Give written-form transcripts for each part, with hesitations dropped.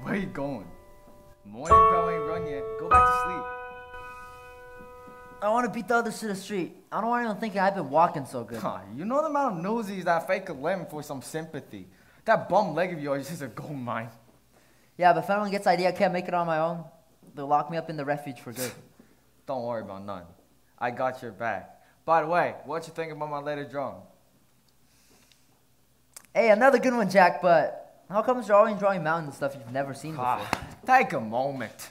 Where you going? Morning bell ain't run yet. Go back to sleep. I want to beat the others to the street. I don't want anyone thinking I've been walking so good. You know the amount of newsies that fake a lemon for some sympathy. That bum leg of yours is a gold mine. Yeah, but if anyone gets the idea I can't make it on my own, they'll lock me up in the refuge for good. Don't worry about none. I got your back. By the way, what you think about my latest drawing? Hey, another good one, Jack, but how comes you're always drawing mountains and stuff you've never seen before? Take a moment.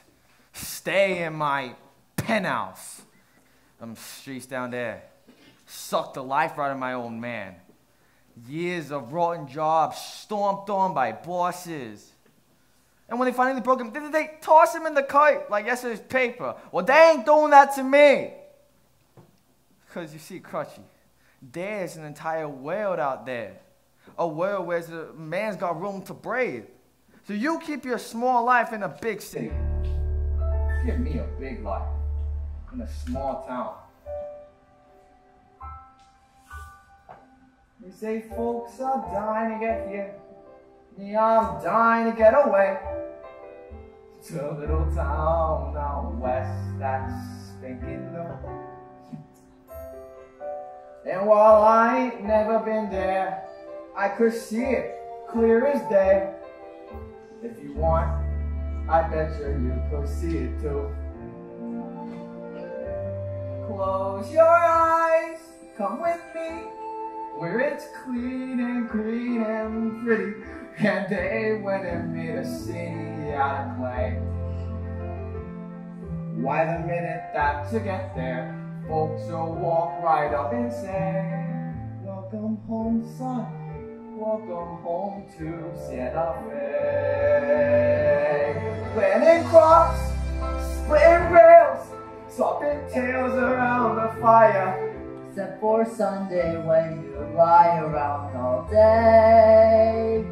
Stay in my penthouse. Them streets down there sucked the life out of my old man. Years of rotten jobs stomped on by bosses. And when they finally broke him, they toss him in the kite like yesterday's paper. Well, they ain't doing that to me. Because you see, Crutchy, there's an entire world out there. A world where the man's got room to breathe. So you keep your small life in a big city. Give me a big life in a small town. They say folks are dying to get here. Yeah, I'm dying to get away to a little town out west that's stinking new. And while I ain't never been there, I could see it clear as day. If you want, I bet you could see it too. Close your eyes, come with me, where it's clean and green and pretty. And they went and made a city out of clay. Why, the minute that you get there, folks will walk right up and say, welcome home, son, welcome home to Santa Fe. Planting crops, splitting rails, swapping tales around the fire. Except for Sunday when you lie around all day.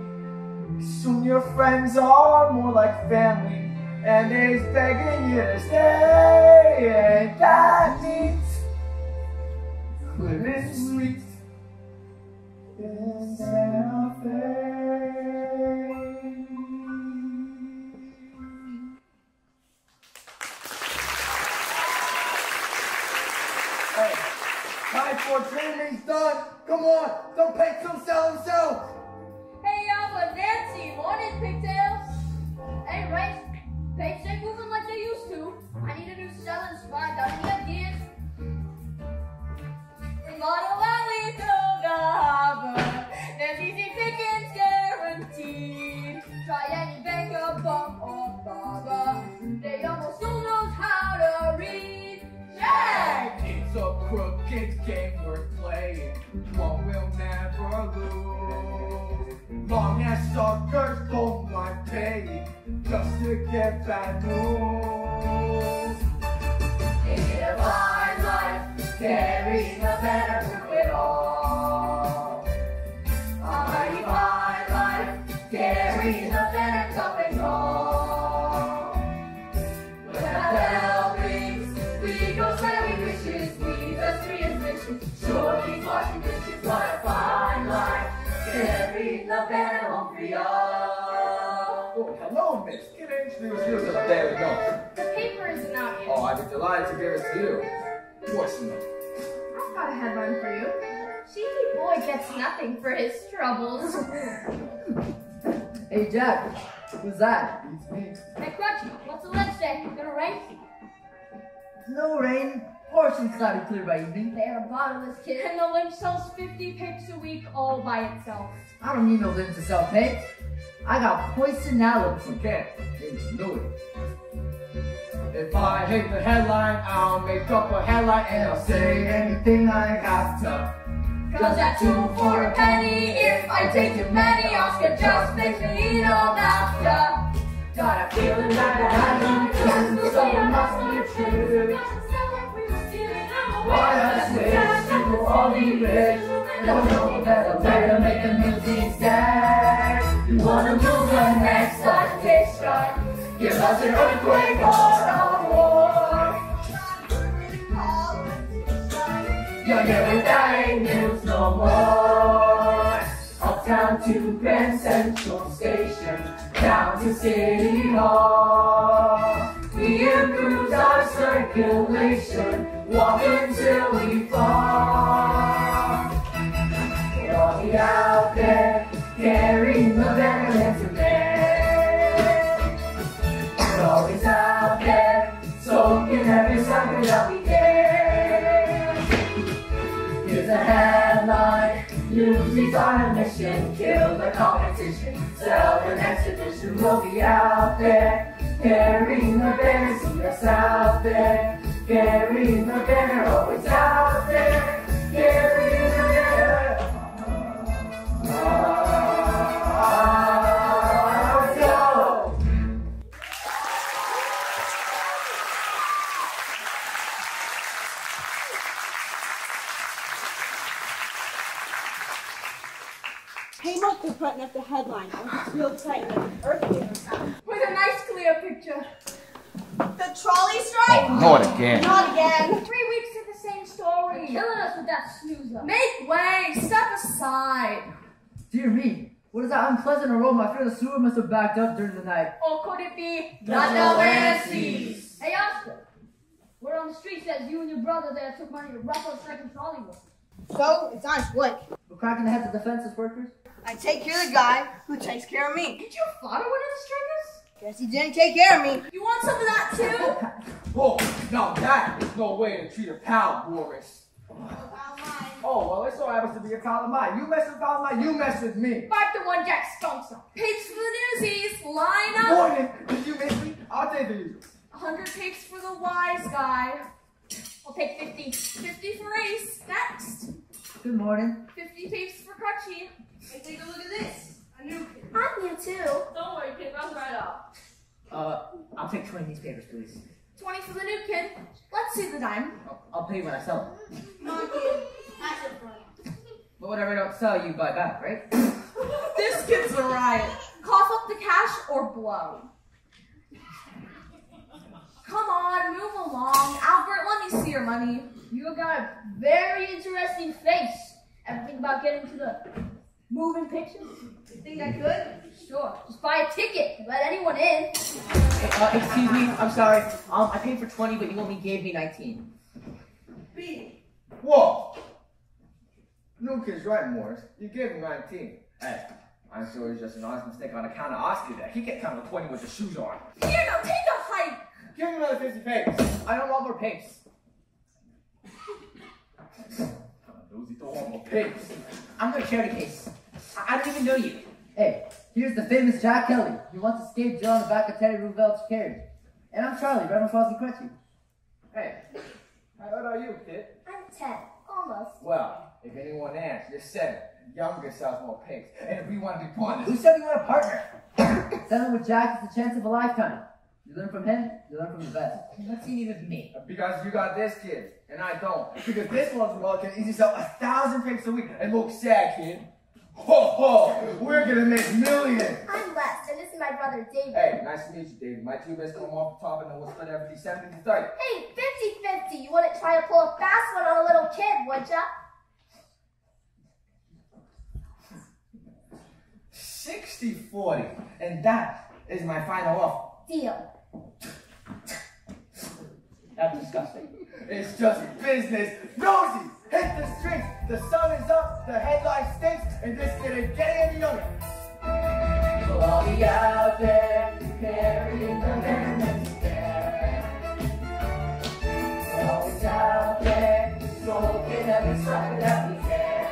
Soon your friends are more like family, and they's begging you to stay. Ain't that neat? Living sweet in Santa Fe. Hey, time for dreaming's done. Come on, don't paint some sell themselves. Hey, y'all, but Nancy, morning, pigtails. Hey, right, pages ain't moving like they used to. I need a new selling spot. Got any ideas? Model alley to the harbor. There's easy pickings guaranteed. Try any banker, bum, or barber. They almost all knows how to read. Yeah! It's a crooked game worth playing. One will never lose. Long as suckers don't mind paying just to get bad news. In a fine life, carrying a banner through it all. A mighty fine life, carrying a banner tough and tall. When that bell rings, we go sailing wishes, we the three and riches. Surely washing dishes, what a fine life, carrying the banner home for y'all. Oh, hello, miss. Can I introduce you? There we go. The paper isn't out yet. Oh, I'd be delighted to give it to you. What's in it? I've got a headline for you. Cheeky boy gets nothing for his troubles. Hey, Jack, who's that? It's me. Hey, Crutchy, what's the ledge say? Gonna rain? No rain. Portion's cloudy clear by evening. They're a bottomless kid, and the lynch sells 50 pigs a week all by itself. I don't need no limbs to sell pigs. I got poison aloes. Okay, you knew it. If I hate the headline, I'll make up a headline and I'll say anything I have to. Cause at 2 for a penny, if I take too many, Oscar just makes me eat all after. Got a feeling that I have to, so it must be true. Why us wish you will all be rich? Don't know better way to make the music stand. You wanna move the next audition? Give us an earthquake or a war. You're never dying news no more. Uptown to Grand Central Station, down to City Hall. We improved our circulation, walk until we fall. We'll all be out there, carrying the banner today. We're always out there, soaking every sucker that we get. Here's a headline, Newsies on a mission, kill the competition, sell the next edition. We'll be out there, carrying the banner, see us out there, carrying the banner, always out there, carrying the banner. Let's go! Hey, look, they're putting up the headline. I'm real excited. Earthquake was happening. With a nice clear picture. The trolley strike? Oh, not again. Not again. 3 weeks of the same story. Killing us with that snoozer. Make way. Step aside. Dear me, what is that unpleasant aroma? I feel the sewer must have backed up during the night. Or could it be Not the way it seems. Hey, Oscar. Word on the street says you and your brother there took money to ruffle a second trolley work. So, it's on its way. We're cracking the heads of defenseless workers? I take care of the guy who takes care of me. Did your father win in the strikers? Guess he didn't take care of me. You want some of that too? Whoa, now that is no way to treat a pal, Boris. Oh, well, it so happens to be a pal of mine. You mess with a pal of mine, you mess with me. 5-1 Jack Skunks. Pigs for the Newsies. Line up. Morning, did you miss me? I'll take the usual. 100 pigs for the wise guy. I'll take 50. 50 for Ace. Next. Good morning. 50 pigs for Crutchy. Hey, take a look at this. A new kid. I'm new too. Don't worry, kid. Runs right up. I'll take 20 newspapers, please. 20 for the new kid. Let's see the dime. I'll pay when I sell them. Come on, kid. Pass it front. But whatever I don't sell, you buy back, right? This kid's a riot. Cough up the cash or blow. Come on, move along. Albert, let me see your money. You got a very interesting face. Ever think about getting to the moving pictures? You think I could? Sure. Just buy a ticket. Let anyone in. Excuse me, I'm sorry. I paid for 20, but you only gave me 19. Beat it. Whoa. New kid's right, Morris. You gave him 19. Hey, I'm sure it's just an honest mistake on account of Oscar there. He can't count the 20 with the shoes on. Here, now take a hike. Give him another 50 papers. I don't want more papes. Nosy don't want more papers. I'm going to charity case. I don't even know you. Hey, here's the famous Jack Kelly. He once escaped jail on the back of Teddy Roosevelt's carriage. And I'm Charlie, Reverend Fozzie Crutchy. Hey, how old are you, kid? I'm 10. Almost. Well, if anyone asks, just said younger sells more papers. And if we want to be honest, Who said we want a partner? Selling with Jack is the chance of a lifetime. You learn from him, you learn from the best. What's he need with me? because you got this kid, and I don't. Because this one's well can easily sell 1,000 papers a week and look sad, kid. Ho ho! We're gonna make millions! I'm Les, and this is my brother David. Hey, nice to meet you, David. My two best come off the top, and then we'll split everything 70-30. Hey, 50-50. You wouldn't try to pull a fast one on a little kid, would ya? 60-40, and that is my final offer. Deal. That's disgusting. It's just business. Nosy, hit the streets. The sun is up, the headline stinks, and this kid ain't getting any younger. We'll all be out there, carrying the banner together. We're always out there, smoking every sucker that we can.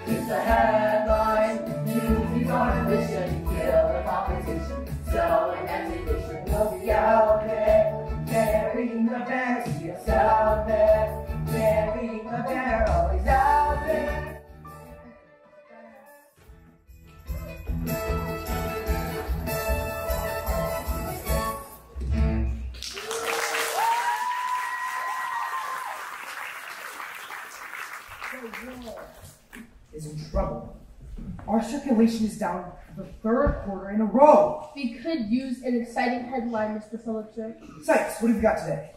It's a headline, Newsies on a mission, kill the competition, sell an exhibition. We'll be out there, carrying the banner, see us out there, carrying the banner, always out there. Is in trouble. Our circulation is down for the third quarter in a row. We could use an exciting headline, Mr. Pulitzer. Sites, what have you got today?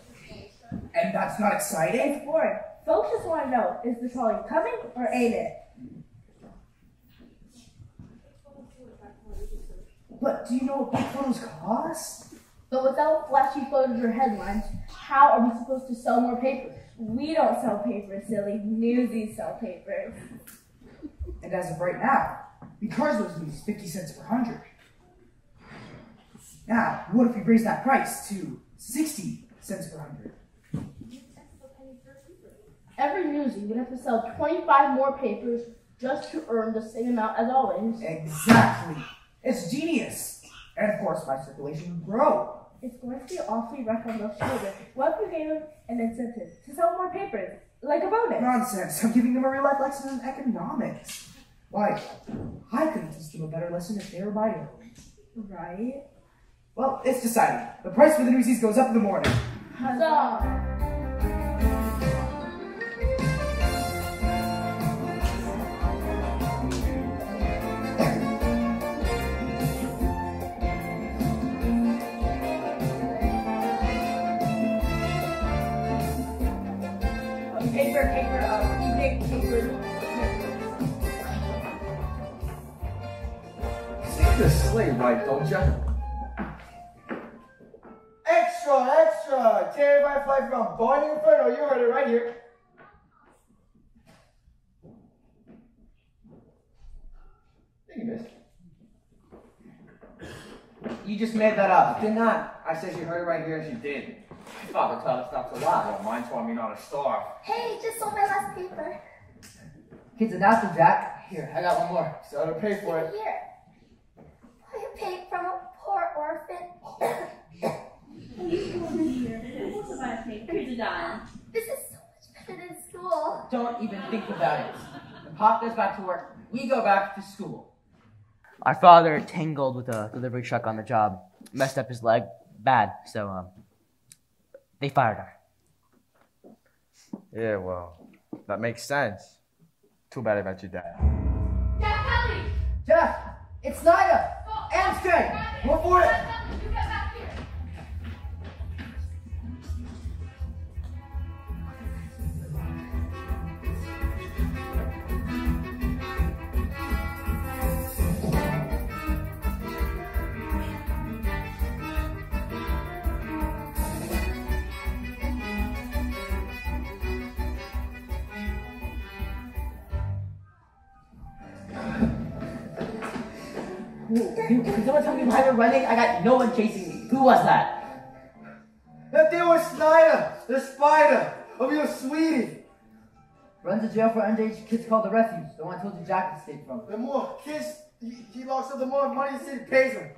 And that's not exciting? It's boring. Folks just want to know, is the trolley coming or ain't it? But do you know what big photos cost? But without flashy photos or headlines, how are we supposed to sell more papers? We don't sell papers, silly. Newsies sell papers. And as of right now, we charge those news 50 cents per 100. Now, what if we raise that price to 60 cents per 100? Every newsie would have to sell 25 more papers just to earn the same amount as always. Exactly. It's genius. And of course, my circulation would grow. It's going to be awfully rough on those children. What if we gave them an incentive to sell more papers, like a bonus? Nonsense. I'm giving them a real life lesson in economics. Why, I couldn't teach them a better lesson if they were my own. Right? Well, it's decided. The price for the Newsies goes up in the morning. Huzzah! Evening paper. See the sleigh, right, don't ya? Extra, extra! Terrified flight from Boiling Inferno. You heard it right here. Thank you, miss. You just made that up, did not. I said she heard it right here and she did. My father taught us not to lie. Well, mine taught me not to starve. Hey, just sold my last paper. Kids adopted, Jack. Here, I got one more. So to pay for it. Here. Will you pay from a poor orphan? Here's a dime. This is so much better than school. Don't even think about it. When Pop goes back to work, we go back to school. Our father tangled with a delivery truck on the job, messed up his leg bad, so they fired her. Yeah, well, that makes sense. Too bad about your dad. Jack Kelly! Jeff, it's Snyder! And straight! Go for it! You get back here! Can someone tell me why we're running? I got no one chasing me. Who was that? That thing was Snyder, the spider of your sweetie. Runs a jail for underage kids called the Refuge. The one I told you Jack escaped from. The more kids he locks up, the more money the city pays him.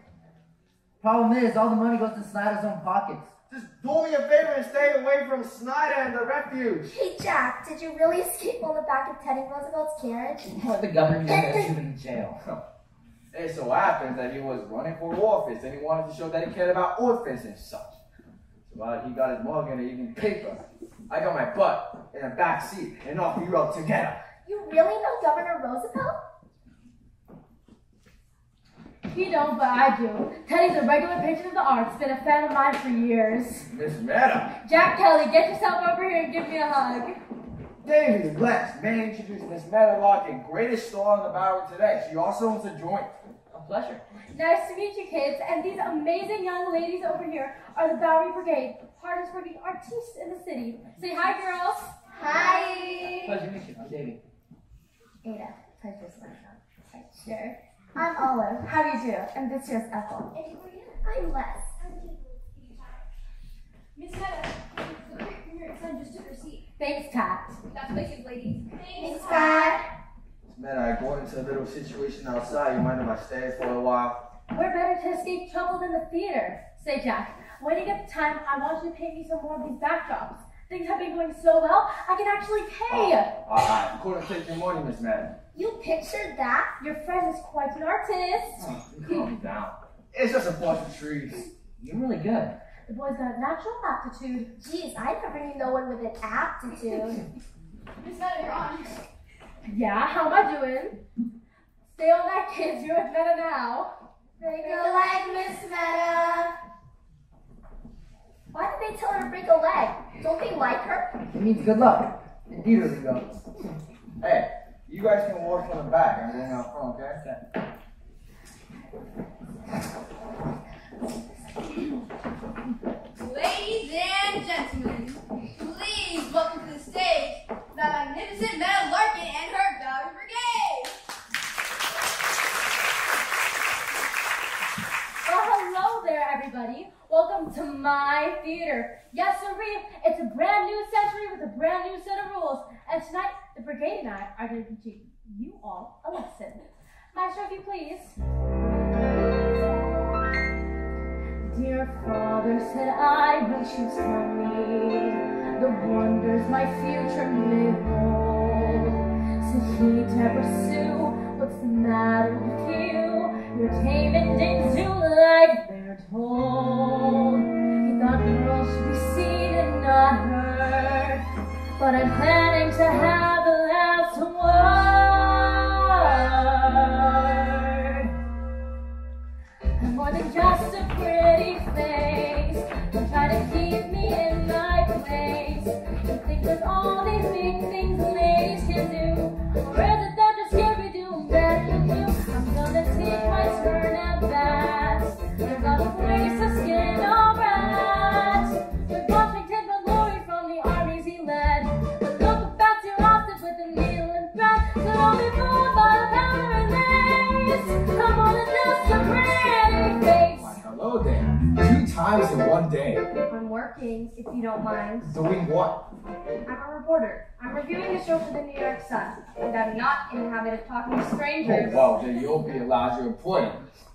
Problem is, all the money goes in Snyder's own pockets. Just do me a favor and stay away from Snyder and the Refuge. Hey, Jack, did you really escape on the back of Teddy Roosevelt's carriage? The governor didn't put him in jail. It so happens that he was running for office and he wanted to show that he cared about orphans and such. So he got his mug in the evening paper. I got my butt in the back seat and off we rode together. You really know Governor Roosevelt? He don't, but I do. Teddy's a regular patron of the arts, been a fan of mine for years. Miss Meta. Jack Kelly, get yourself over here and give me a hug. David Lex, may I introduce Miss Medlock, and greatest star on the Bowery today. She also owns a joint. A pleasure. Nice to meet you, kids. And these amazing young ladies over here are the Bowery Brigade, hardest working artists in the city. Say hi, girls. Hi. Pleasure to meet you. I'm David. Ada, touch this one. Sure. I'm Olive. How do you do? And this year's Ethel. And who are you? I'm Les. Miss Meta, the quick from your son just took her seat. Thanks, Tat. That's places, ladies. Thanks, Dad. Miss Meta, I got into a little situation outside. You mind if I stay for a while? We're better to escape trouble than the theater. Say, Jack, when you get the time, I want you to paint me some more of these backdrops. Things have been going so well, I can actually pay. I couldn't take your money, Miss Meta. You pictured that? Your friend is quite an artist. Calm down. It's just a bunch of trees. You're really good. The boy's got a natural aptitude. Geez, I never knew no one with an aptitude. Miss Meta, you're on. Yeah, how am I doing? Stay on that, kids. You're with Meta now. Break a leg, Miss Meta. Why did they tell her to break a leg? Don't they like her? It means good luck. Indeed, Ringo. Hey, you guys can walk from the back. I'm going out front, okay? Ladies and gentlemen, please welcome to the stage the magnificent Mel Larkin and her Dog Brigade. Well, hello there, everybody. Welcome to my theater. Yes, sirree, it's a brand new century with a brand new set of rules. And tonight, the brigade and I are going to teach you all a lesson. Maestro, if you please. Dear father, said I, when choose for me the wonders my future may hold. Said he to pursue, what's the matter with you? You're tame and in zoo like they're told. He thought the world should be seen and not heard, but I'm planning to have the last word. I'm more than just a pretty face. Don't try to keep me in my place. You think with all these big things ladies can do, or is it that you're scared we do better than you? I'm gonna take my turn at bat. You're gonna place a skin all rat. You're watching Ted Mallory from the armies he led. But look back to your office with a needle and thread. So don't be fooled by the powder and lace. Come on and just a pretty face. Why, hello there. 2 times in one day. I'm working, if you don't mind. Doing what? I'm a reporter. I'm reviewing a show for the New York Sun, and I'm not in the habit of talking to strangers. Oh, well, then you'll be allowed to report.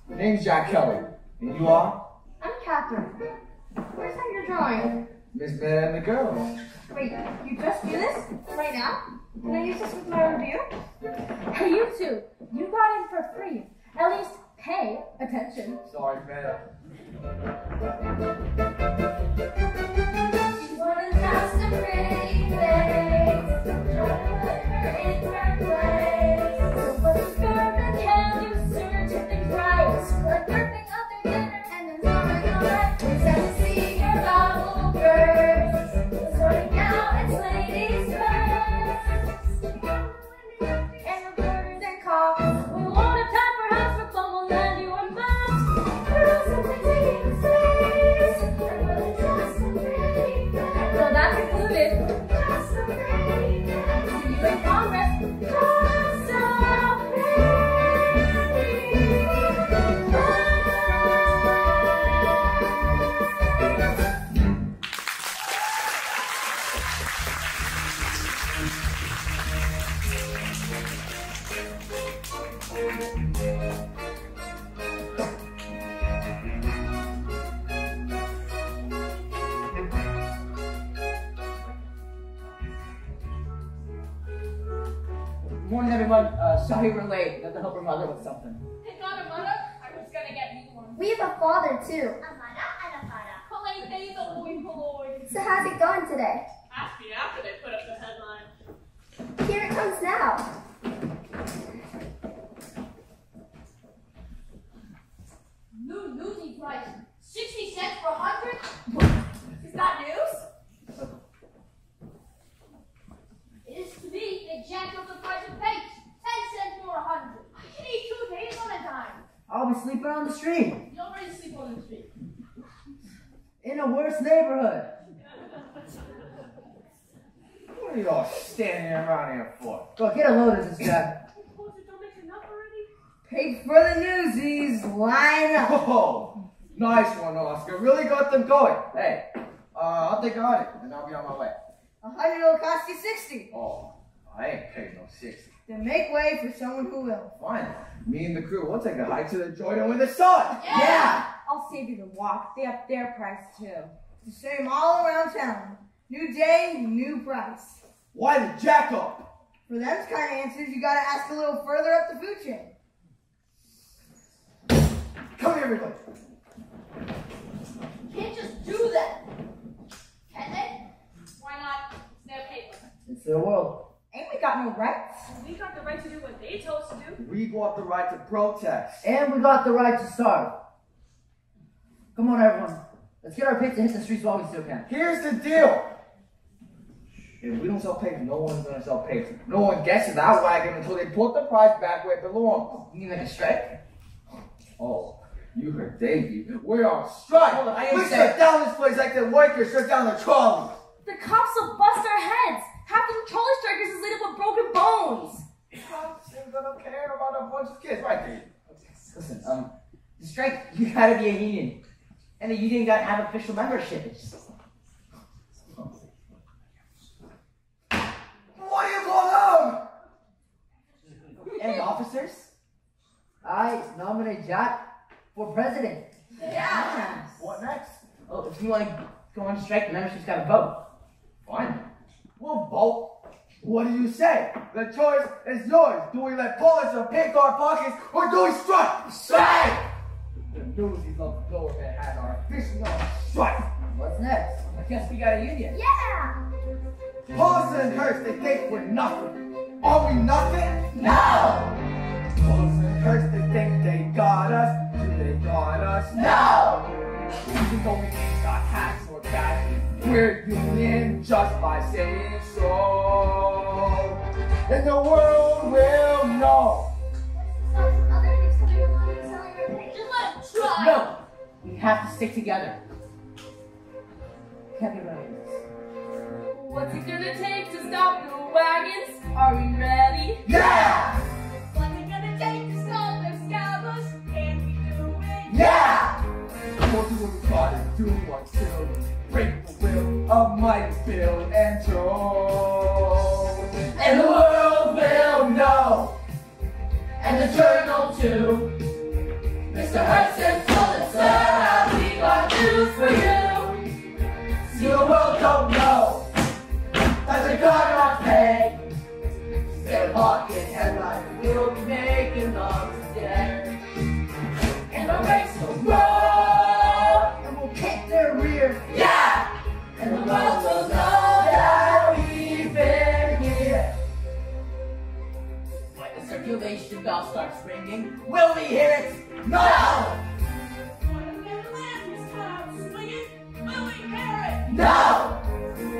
Name's Jack Kelly. And you are? I'm Catherine. Where's that you're drawing? Miss Man and the Girl. Wait, you just do this? Right now? Can I use this with my review? Hey, you two, you got in for free. At least pay attention. Sorry, man. She's more than just a pretty face. Try to put her in her place. So what's experiment can you search if things right? Like burping up their dinner and then snoring all night. It's sad to see your bubble burst. Sorting out its ladies first. And reporters and cops. We won't have time perhaps for fun, we'll lend you a map. Girls simply taking space. And more than just a pretty face. So that's included. Just a pretty face. See you in Congress. Just so pretty. Morning, everyone. Sorry we're late. Got to help her mother with something. Hey, not a mother. I was gonna get me one. We have a father too. So how's it going today? Ask me after they put up the headline. Here it comes now. New Newsies price, 60 cents for 100? Is that news? It is to be they jacked up the price of paint. 10 cents for 100. I can eat 2 days on a dime. I'll be sleeping on the street. You already sleep on the street. In a worse neighborhood. What are y'all standing around here for? Go get a load of this guy. Don't make enough already? Paid for the Newsies. Line up. Oh, nice one, Oscar. Really got them going. Hey, I'll take 100 and I'll be on my way. 100 will cost you 60. Oh, I ain't paid no 60. Then make way for someone who will. Fine. Me and the crew, we'll take a hike to the Jordan with the sun. Yeah. I'll save you the walk. They up their price too. It's the same all around town. New day, new price. Why the jack up? For them kind of answers, you gotta ask a little further up the food chain. Come here, everybody. Can't just do that. Can they? Why not? It's their paper. It's their world. Ain't we got no rights? We got the right to do what they told us to do. We got the right to protest. And we got the right to starve. Come on, everyone. Let's get our pizza and hit the streets while we still can. Here's the deal. If we don't sell paper, no one's gonna sell paper. No one gets in that wagon until they put the price back where it belongs. You mean like a strike? Oh, You heard Davey. We're on strike. Hold on, I We understand. shut down this place like the workers shut down the trolleys. The cops will bust our heads. Half the trolley strikers is laid up with broken bones. I don't care about a bunch of kids, right, Davey? Listen, the strike, you gotta be a union. And the union gotta have official membership. It's just... What do you call them? And officers? I nominate Jack for president. Yeah. What next? Oh, if you want to go on strike, the membership's gotta vote. Fine. We'll vote. What do you say? The choice is yours. Do we let Pulitzer pick our pockets or do we strike? Strike! The Newsies of the lower had our officially on strike. What's next? I guess we got a union. Yeah! Pulitzer and Hearst, they think we're nothing. Are we nothing? No! Pulitzer and Hearst, they think they got us. Do they got us? No! Even though we ain't got hats or badges, we're union just by saying so. And the world will know. Some other kids coming along and selling our things. Just let him try. No! We have to stick together. Can't be running this. What's it gonna take to stop the wagons? Are we ready? Yeah! What's it gonna take to stop the scabbards? Can we do it? Yeah! We'll do what we gotta do until we break the will of Mike, Bill, and Joe. And the world will know, and the journal too. Mr. Hearst and Pulitzer, have we got news for you? See, the world don't know that they got our pay. Their pocket headline will be making love today. And the race will grow, And we'll kick their rear. yeah! And the world will know that we've been here. When the circulation bell starts ringing, will we hear it? No! No!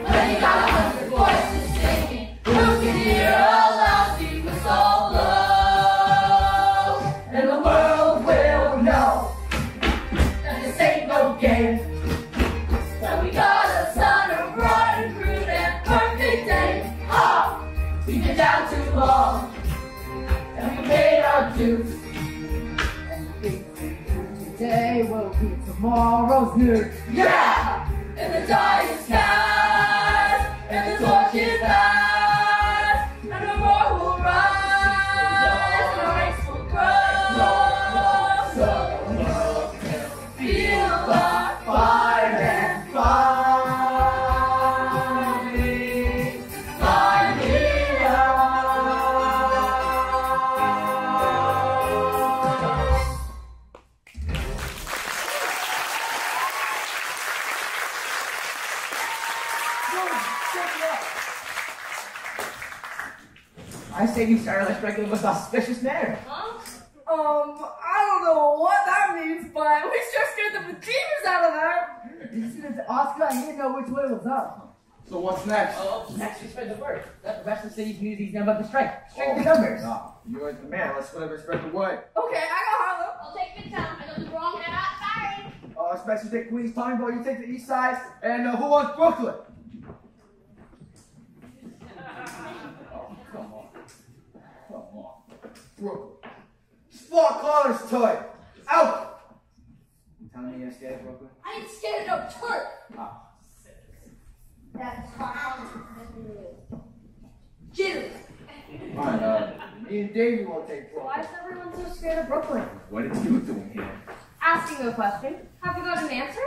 When you got 100 voices singing, who can hear a loud secret so low? And the world will know that this ain't no game. That we got a son of rotten fruit and perfect day. Ha! We've been down too long, and we paid our dues. And the things we do today will be tomorrow's news. Yeah! And the die is cast, and the torch is passed, and the war will rise, and the race will grow. So the world will feel the fire and finally up. I say you started our strike in the most auspicious manner. I don't know what that means, but we sure scared the bejeebers out of there. Listening to Oscar, he didn't know which way was up. So what's next? Oh, next we spread the word. Let the rest of the city's newsies know about the strike. Strike the numbers. Nah, you're the man. Let's spread the word. Okay, I got Harlem. I'll take Midtown. I got the wrong hat. Sorry. Spencer, take Queens, Pineball, you take the east side, and who wants Brooklyn? Oh, come on. Come on. Brooklyn. Sport Collins toy. Out! You telling me you're scared of Brooklyn? I ain't scared of no turf. Ah. That's fine. Jitters. Fine, me and Davey will take Brooklyn. Why is everyone so scared of Brooklyn? What are you doing here? Asking a question. Have you got an answer?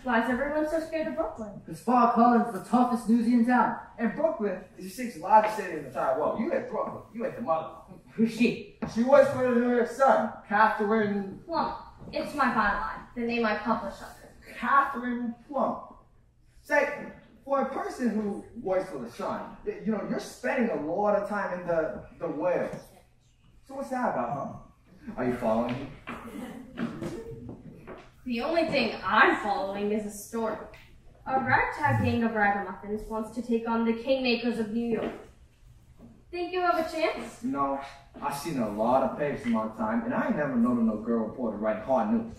Why is everyone so scared of Brooklyn? Because Spar Collins is the toughest newsie in town. And Brooklyn is the sixth largest city in the entire world. You ain't Brooklyn. You ain't the mother. Who's she? She works for the New York Sun. Catherine... Plum. It's my byline. The name I publish under. Catherine Plum. Say, for a person who works for the Sun, you know, you're spending a lot of time in the whales. So what's that about, huh? Are you following me? The only thing I'm following is a story. A ragtag gang of ragamuffins wants to take on the kingmakers of New York. Think you have a chance? No, I've seen a lot of papers in my time, and I ain't never known no girl reporter writing hard news.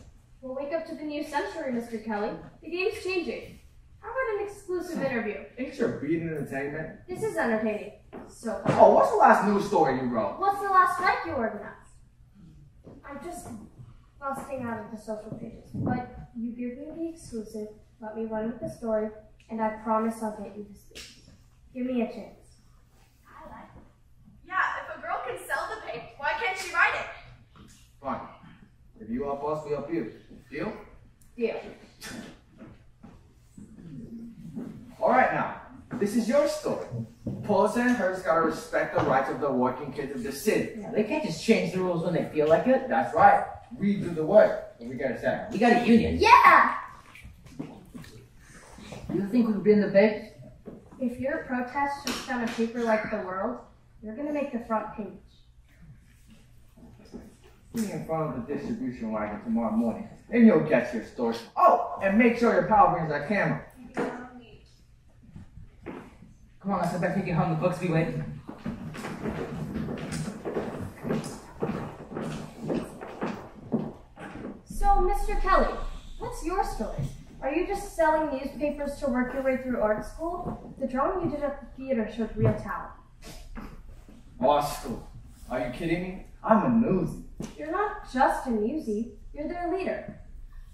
We'll wake up to the new century, Mr. Kelly. The game's changing. How about an exclusive interview? Ain't your beating entertainment? This is entertaining. So far. Oh, what's the last news story you wrote? What's the last strike you organized? I'm just busting out of the social pages. But you give me the exclusive, let me run with the story, and I promise I'll get you to speak. Give me a chance. I like it. Yeah, if a girl can sell the paper, why can't she write it? Fine. If you help us, we help you. Deal? Deal. All right now, this is your story. Paul's and hers gotta respect the rights of the working kids of the city. Yeah, they can't just change the rules when they feel like it. That's right. We do the work. And we gotta say. We got a union. Yeah! You think we've been the best? If your protest just on a paper like The World, you're gonna make the front page. See me in front of the distribution wagon tomorrow morning, and you'll get your story. Oh, and make sure your pal brings that camera. Come on, let's head back and get home. The books be waiting. So, Mr. Kelly, what's your story? Are you just selling newspapers to work your way through art school? The drawing you did at the theater showed real talent. Art school. Are you kidding me? I'm a newsie. You're not just a newsie, you're their leader.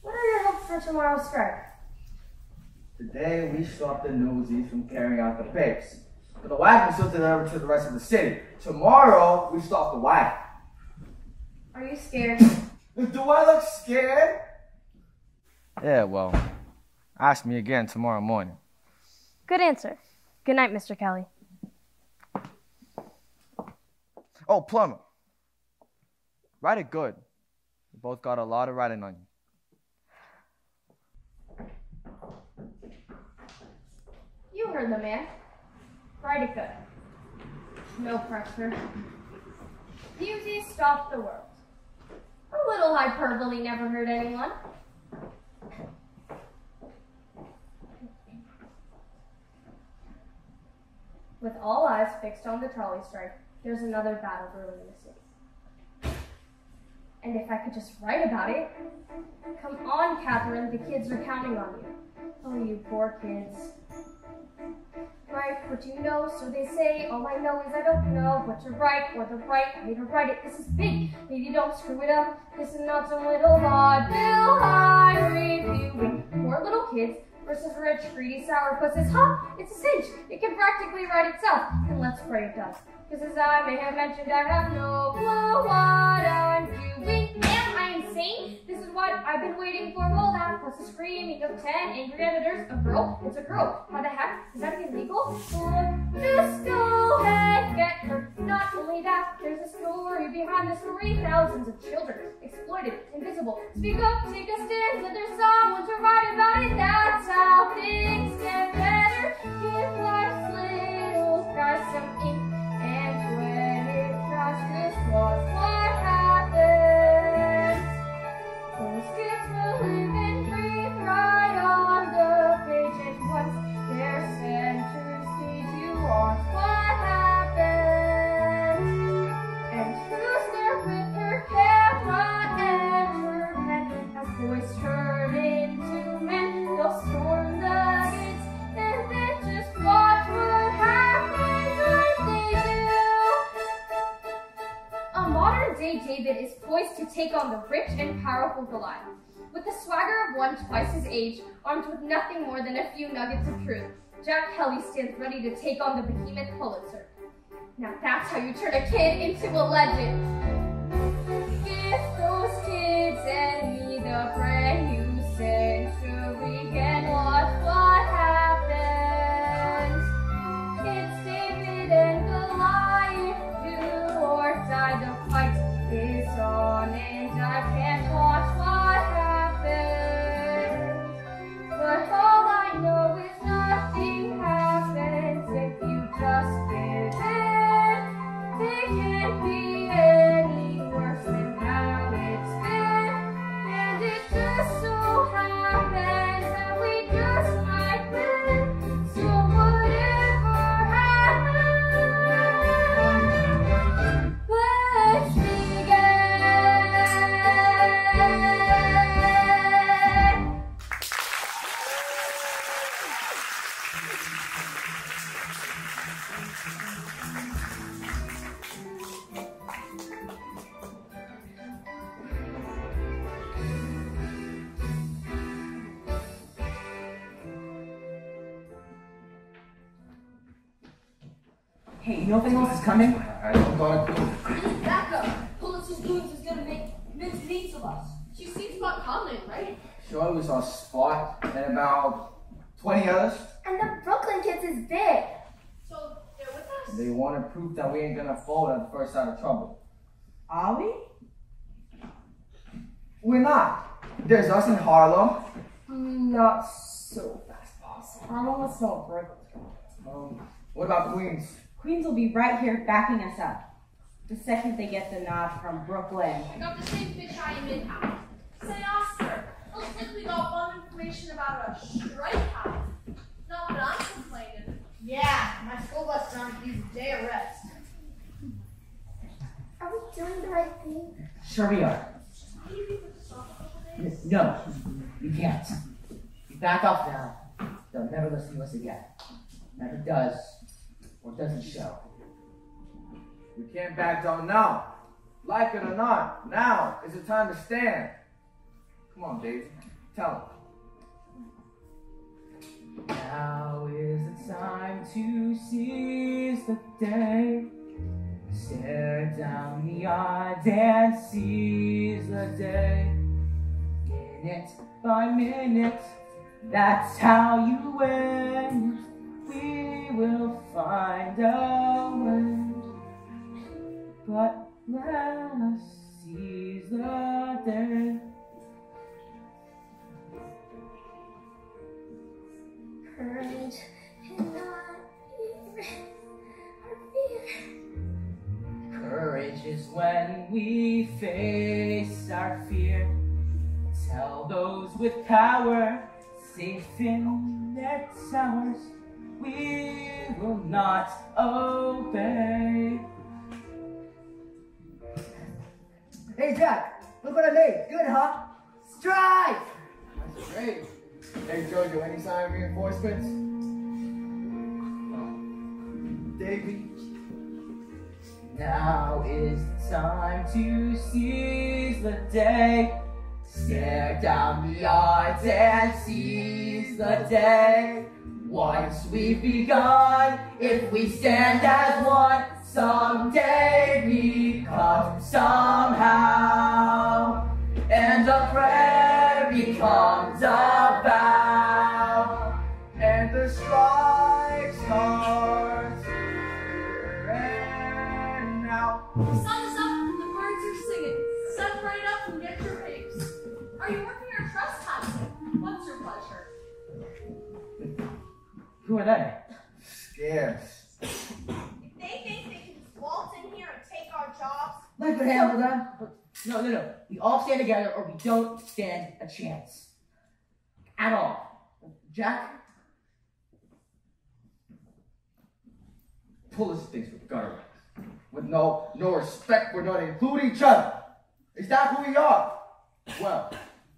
What are your hopes for tomorrow's strike? Today, we stopped the newsies from carrying out the papers. But the wagon still delivered to the rest of the city. Tomorrow, we stop the wagon. Are you scared? Do I look scared? Yeah, well, ask me again tomorrow morning. Good answer. Good night, Mr. Kelly. Oh, Plumber. Write it good. You both got a lot of writing on you. You heard the man. Write it good. No pressure. Newsies stop the world. A little hyperbole never hurt anyone. With all eyes fixed on the trolley strike, there's another battle brewing in the city. And if I could just write about it. Come on, Catherine, the kids are counting on you. Oh, you poor kids. Write what you know, so they say. All I know is I don't know what to write or the right way to write it. This is big, maybe don't screw it up. This is not some little vaudeville high reviewing. Poor little kids versus rich, greedy sourpuss is it's a cinch. It can practically write itself. And let's pray it does. Because as I may have mentioned, I have no clue what I'm doing. Am I insane? This is what I've been waiting for. Well, that plus the screaming of 10 angry editors. A girl? It's a girl. How the heck? Is that illegal? Just go ahead, get her. Not only that, there's a story behind the story. Thousands of children exploited, invisible. Speak up, take a stand, let there's someone to write about it. That's how things get better. Give life's little guys some ink. And when it tries to squash, what happens? Those kids will live and breathe right on the page. And once they're center stage, you watch what happens. And who's there with her camera and her pen? As boys turn into men, they'll storm the gates. And then just watch what happens when they do. A modern-day David is poised to take on the rich and powerful Goliath. With the swagger of one twice his age, armed with nothing more than a few nuggets of truth, Jack Kelly stands ready to take on the behemoth Pulitzer. Now that's how you turn a kid into a legend. Give those kids and me the brand new century and watch what happens. It's David and Goliath, do or die. The fight is on and I can't watch what happens. But all I know is nothing happens if you just give in. There can't be any Hey, you know if anyone else is coming? I don't got a clue. We need backup. Police's goons is gonna make mince meats of us. She sees Spot Conley, right? Sure, we saw Spot and about 20 others. And the Brooklyn kids is big. So they're with us? They wanted proof that we ain't gonna fold at the first sign of trouble. Are we? We're not. There's us in Harlem. Not so fast, boss. Harlem will smell Brooklyn. What about Queens? Queens will be right here backing us up. The second they get the nod from Brooklyn. I got the same fisheye in Midtown. Say, Oscar, looks like we got one information about a strike happening. Not that I'm complaining. Yeah, my school bus drunk needs a day of rest. Are we doing the right thing? Sure we are. No, you can't. You back off now. They'll never listen to us again. Never does, or doesn't show. We can't back down now. Like it or not, now is the time to stand. Come on, Dave. Tell them. Now is the time to seize the day. Stare down the odds and seize the day. Minute by minute, that's how you win. We will find a way. But let us seize the day. Courage cannot erase our fear. Courage is when we face our fear. Tell those with power, safe in their towers, we will not obey. Hey, Jack, look what I made. Good, huh? Strike! That's great. Hey, Jojo, any sign of reinforcements? Davey? Now is the time to seize the day. Stare down the odds and seize the day. Once we've begun, if we stand as one, someday we come somehow. And a prayer becomes a vow. And the strike starts here and now. The sun is up and the birds are singing. Step right up and get your papes. Are you working or trespassing? What's your pleasure? Who are they? Scarce. If they think they can just waltz in here and take our jobs, Let could handle them. No. We all stand together or we don't stand a chance. At all. Jack? Pull us things with gutter with no respect for none, include each other. Is that who we are? Well,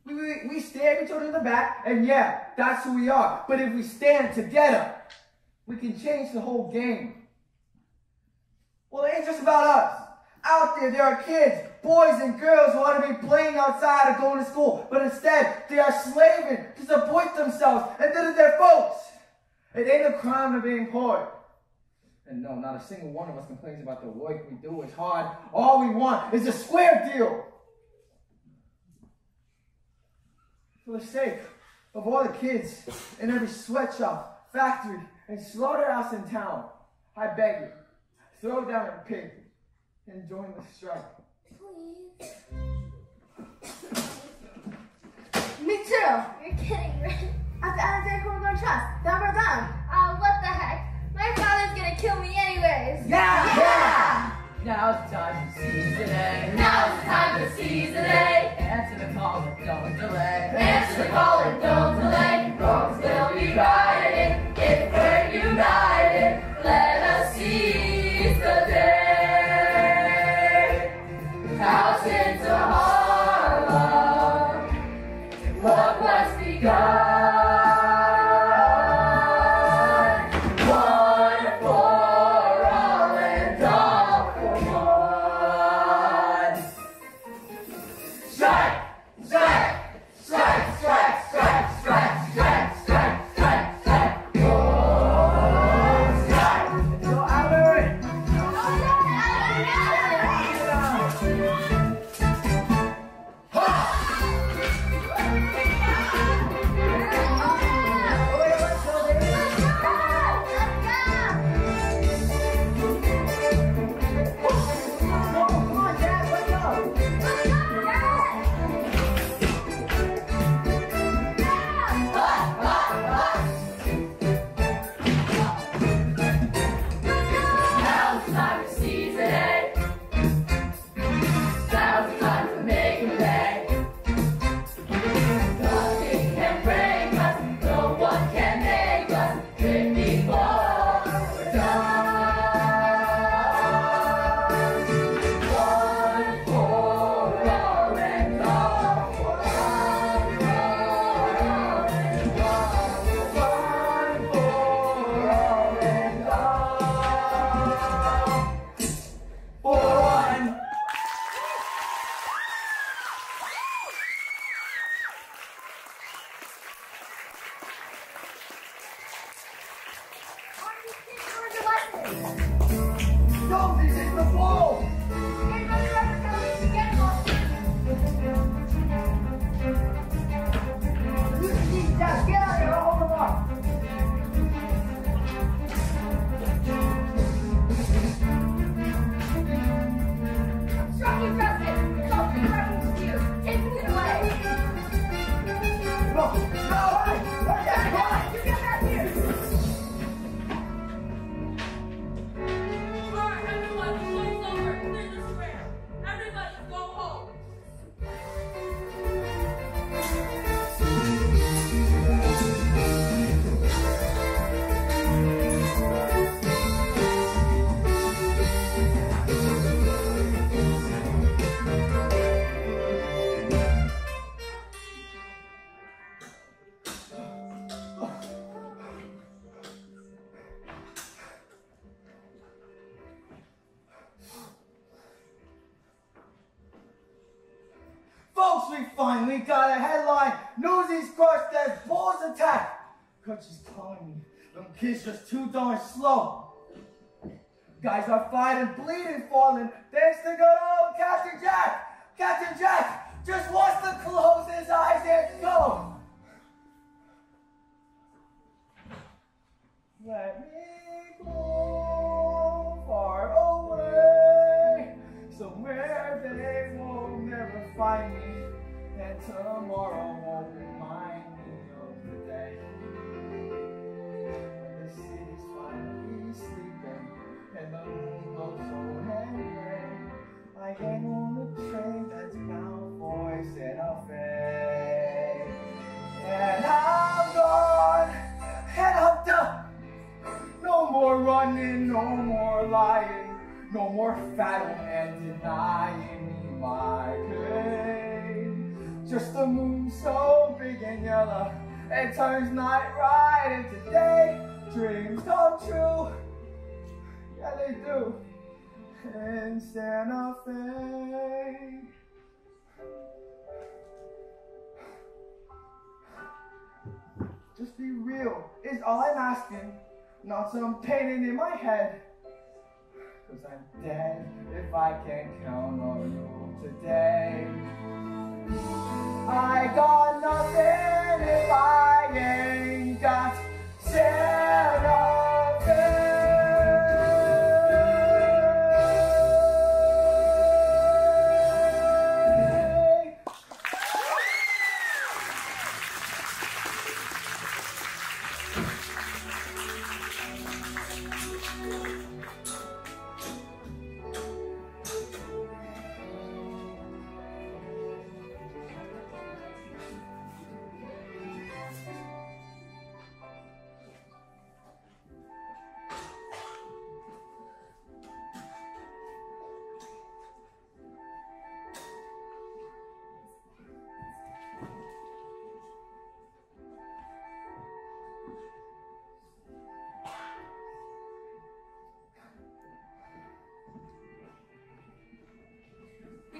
we stab each other in the back, and yeah, that's who we are. But if we stand together, we can change the whole game. Well, it ain't just about us. Out there are kids, boys and girls who ought to be playing outside or going to school, but instead they are slaving to support themselves and to their folks. It ain't a crime of being poor. And no, not a single one of us complains about the work we do. It's hard. All we want is a square deal. For the sake of all the kids in every sweatshop, factory, and slaughterhouse in town, I beg you, throw down your pig and join the strike. Please. Me too. You're kidding, right? After Alexander, who we're going to trust? Down or down? What the heck? My father's gonna kill me anyways. Yeah! Now's the time to seize the day. Now's the time to seize the day. Answer the call and don't delay. Answer the call and don't delay. Roads will be riding if we're united. Let us seize the day. House into Harlem. Look what's begun. Alright, everyone, the flight's over. Clear the square. Everybody, go home. Folks, we finally got a headline. Newsies crushed as Bulls attack. Coach is telling me them kids just too darn slow. Guys are fighting, bleeding, falling. Thanks to good old Captain Jack. Captain Jack just wants to close his eyes and go. Let me go far away, somewhere they will never find me, and tomorrow won't remind me of the day when the city's finally sleeping and the moon glows so angry. I get on a train that's bound for Santa Fe, and I'm gone, and I'm done. No more running, no more lying, no more fathom and denying me my pain. Just the moon so big and yellow, it turns night right into day. Dreams come true, yeah they do, in Santa Fe. Just be real is all I'm asking. Not some painting in my head, 'cause I'm dead if I can't count on you today. I got nothing if I ain't got Santa Fe.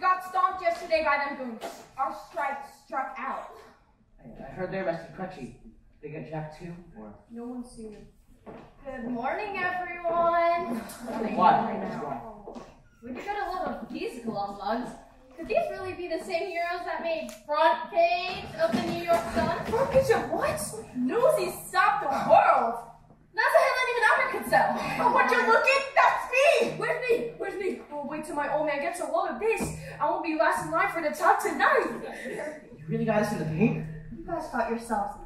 Got stomped yesterday by them goons. Our strike struck out. I heard they arrested Crutchy. They got Jack too, or No one's seen it. Good morning, everyone. what? Would you get a load of these glove mugs? Could these really be the same heroes that made front page of the New York Sun? Front page of what? Newsies stopped the world. That's a headline even Albert could sell. Oh, would you look it? That's me. Where's me? Where's me? Oh, wait till my old man gets a load of this. I won't be last in line for the top tonight. You really got us in the paint? You guys got yourselves in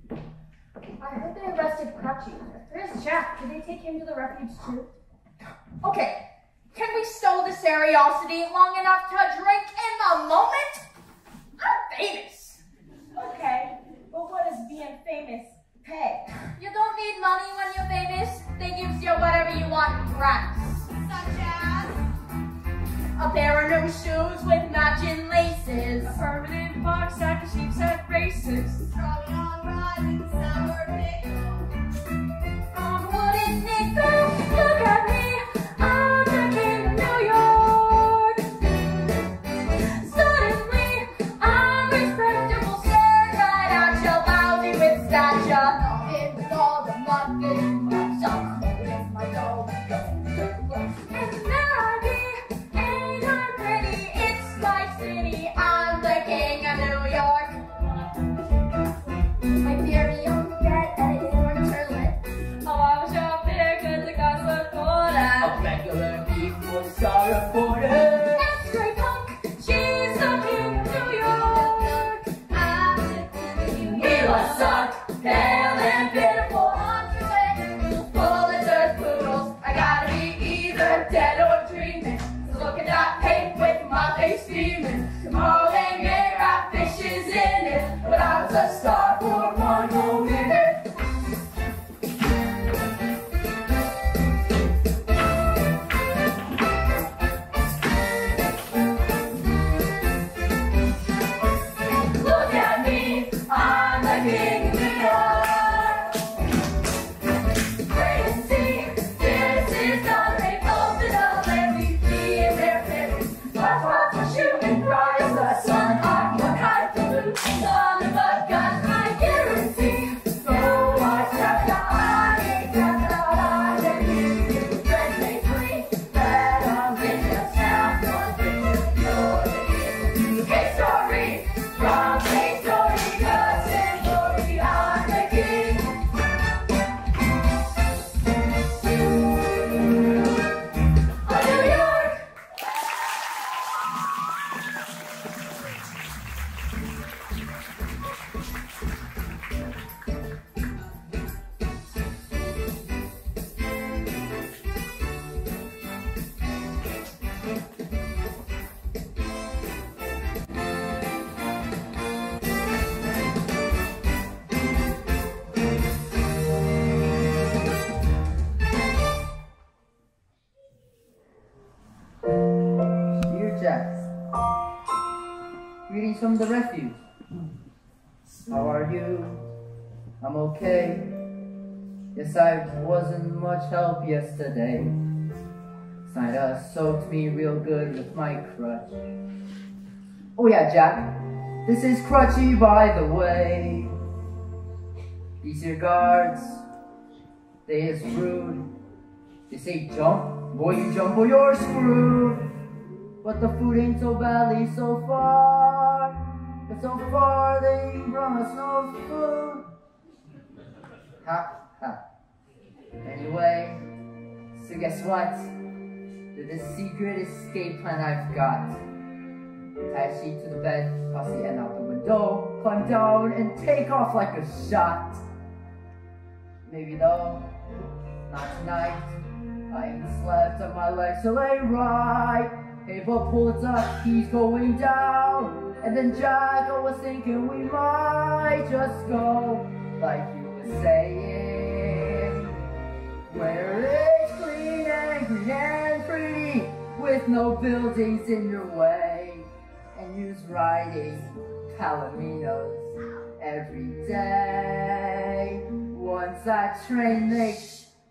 this. I heard they arrested Crutchy. Where's Jack? Did they take him to the refuge too? Okay, can we stow the seriosity long enough to drink in the moment? I'm famous. Okay, but what does being famous pay? You don't need money when you're famous. They gives you whatever you want gratis. Such as? A pair of new shoes with matching laces. A permanent box at the sheepshead races. Strolling on ride with sour pickle. On wooden nickel, look at me, I'm the king of New York. Suddenly, I'm respectable, stared right at you, lousy with stature. Nothing with all the muffin, myself, with my dough, and Maggie, ain't I pretty? It's my city. just suck, pale and pitiful. On your way, full of dirt poodles. I gotta be either dead or dreaming. So look at that paint with my face steaming. Tomorrow they may wrap fishes in it, but I was a star for one more minute. Look at me, I'm the king of New York. Wait and see, this is the rape of the double. We be in their pits. Watch what for shooting bright as the sun. I'm one high blue, son of a gun. I guarantee. So watch out, I ain't got that I can hear you. Friends may free, that I'm in the sound. One picture, you're the case story. From case story, cousin glory, I'm the king. Of New York. Dear Jack, greetings from the refuge. How are you? I'm okay. Yes, I wasn't much help yesterday. Snyder soaked me real good with my crutch. Oh yeah, Jack, this is Crutchy by the way. These here guards, they is rude. They say jump, boy you jump or you're screwed. But the food ain't so badly so far. But so far they ain't brought us no food. Ha ha. Anyway, so guess what? There's a secret escape plan I've got. Tie a sheet to the bed, toss the end out the window, climb down and take off like a shot. Maybe though, not tonight. I ain't slept on my legs till they right. Hey, but pull up, he's going down. And then Jack, I was thinking we might just go, like you were saying, where it's clean and free, with no buildings in your way. And use riding palominos every day. Once that train makes split.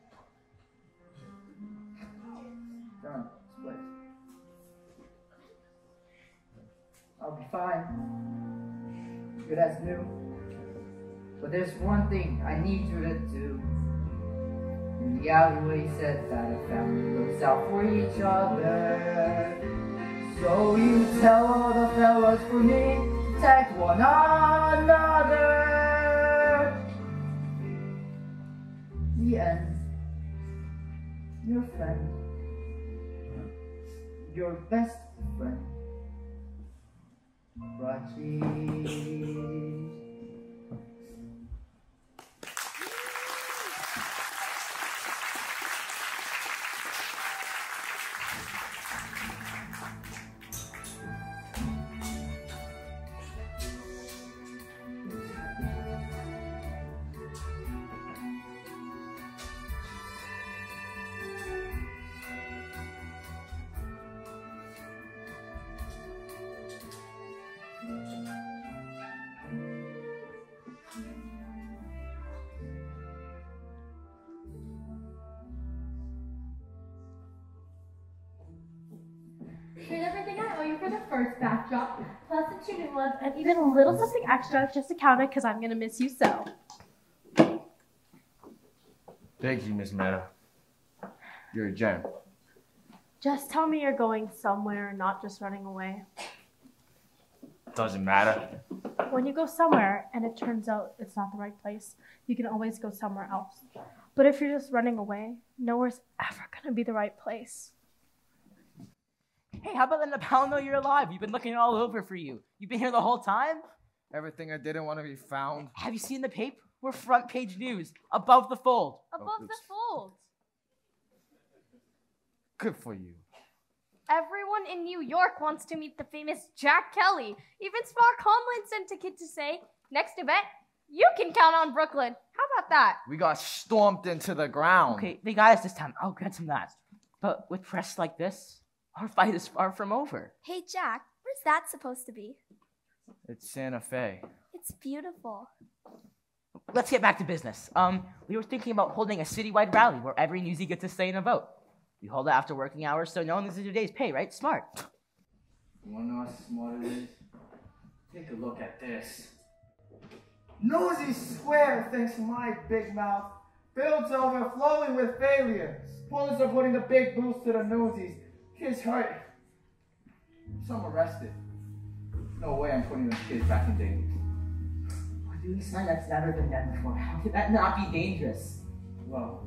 I'll be fine. Good as new. But there's one thing I need you to do. In the alleyway said that a family looks out for each other. So you tell all the fellas for me to protect one another. The end. Your friend. Your best friend. Raji. Here's everything I owe you for the first backdrop, plus the 2 new ones, and even a little something extra just to count it because I'm going to miss you so. Thank you, Miss Meta. You're a gem. Just tell me you're going somewhere, not just running away. Doesn't matter. When you go somewhere and it turns out it's not the right place, you can always go somewhere else. But if you're just running away, nowhere's ever going to be the right place. Hey, how about letting the pal know you're alive? We've been looking all over for you. You've been here the whole time? Everything I didn't want to be found. Have you seen the paper? We're front page news, above the fold. Above the fold. Good for you. Everyone in New York wants to meet the famous Jack Kelly. Even Spark Conlon sent a kid to say, next event, you can count on Brooklyn. How about that? We got stomped into the ground. Okay, they got us this time. I'll grant them that. But with press like this, our fight is far from over. Hey, Jack, where's that supposed to be? It's Santa Fe. It's beautiful. Let's get back to business. We were thinking about holding a citywide rally where every newsie gets a say in a vote. We hold it after working hours so no one loses their day's pay, right? Smart. You wanna know how smart it is? Take a look at this. Newsies Square thinks my big mouth builds overflowing with failures. Police are putting the big boost to the Newsies. Kids hurt. Some arrested. No way I'm putting those kids back in danger. We're doing something that's never been done before. How could that not be dangerous? Well,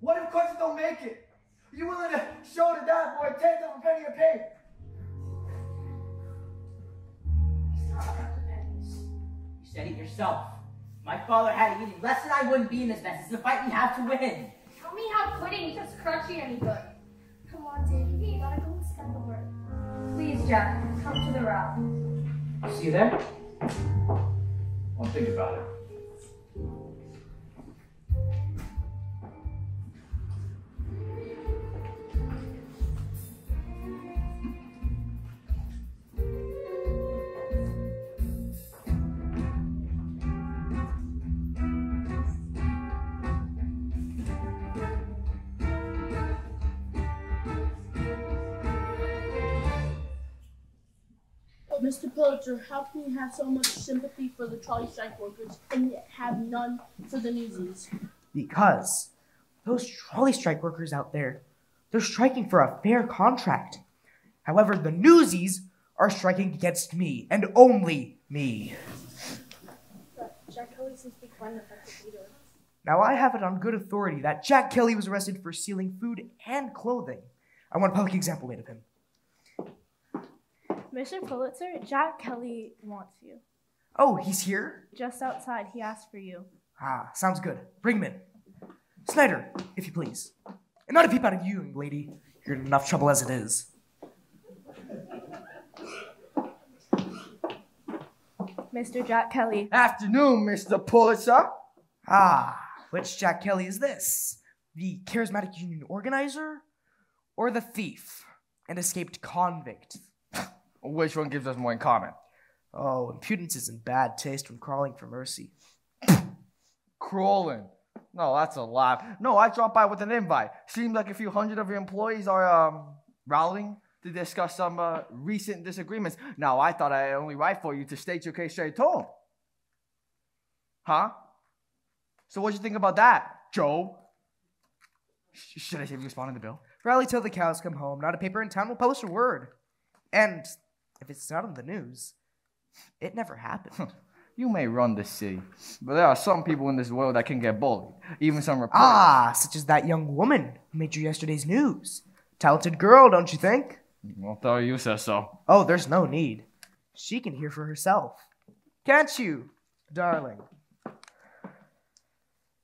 what if coaches don't make it? Are you willing to show the dad boy 10th of a penny a pay? It's not about the pennies. You said it yourself. If my father had a union lesson, I wouldn't be in this mess. It's a fight we have to win. Tell me how quitting does Crutchy any good. Come on, Davey, we gotta go and spread the word. Please, Jack, come to the rally. See you there? I'll think about it. Mr. Pulitzer, how can you have so much sympathy for the trolley strike workers and yet have none for the Newsies? Because those trolley strike workers out there, they're striking for a fair contract. However, the Newsies are striking against me, and only me. But Jack Kelly seems to be quite an effective leader. Now, I have it on good authority that Jack Kelly was arrested for stealing food and clothing. I want a public example made of him. Mr. Pulitzer, Jack Kelly wants you. Oh, he's here? Just outside, he asked for you. Ah, sounds good. Bring him in. Snyder, if you please. And not a peep out of you, young lady. You're in enough trouble as it is. Mr. Jack Kelly. Afternoon, Mr. Pulitzer. Ah, which Jack Kelly is this? The charismatic union organizer? Or the thief and escaped convict? Which one gives us more in common? Oh, impudence is in bad taste from crawling for mercy. Crawling? No, that's a lie. No, I dropped by with an invite. Seems like a few hundred of your employees are rallying to discuss some recent disagreements. Now, I thought I only write for you to state your case straight to home. Huh? So what'd you think about that, Joe? Should I save you responding to the bill? Rally till the cows come home. Not a paper in town will publish a word. And if it's not on the news, it never happened. You may run this city, but there are some people in this world that can get bullied. Even some reporters. Ah, such as that young woman who made you yesterday's news. Talented girl, don't you think? I'll tell you said so. Oh, there's no need. She can hear for herself. Can't you, darling?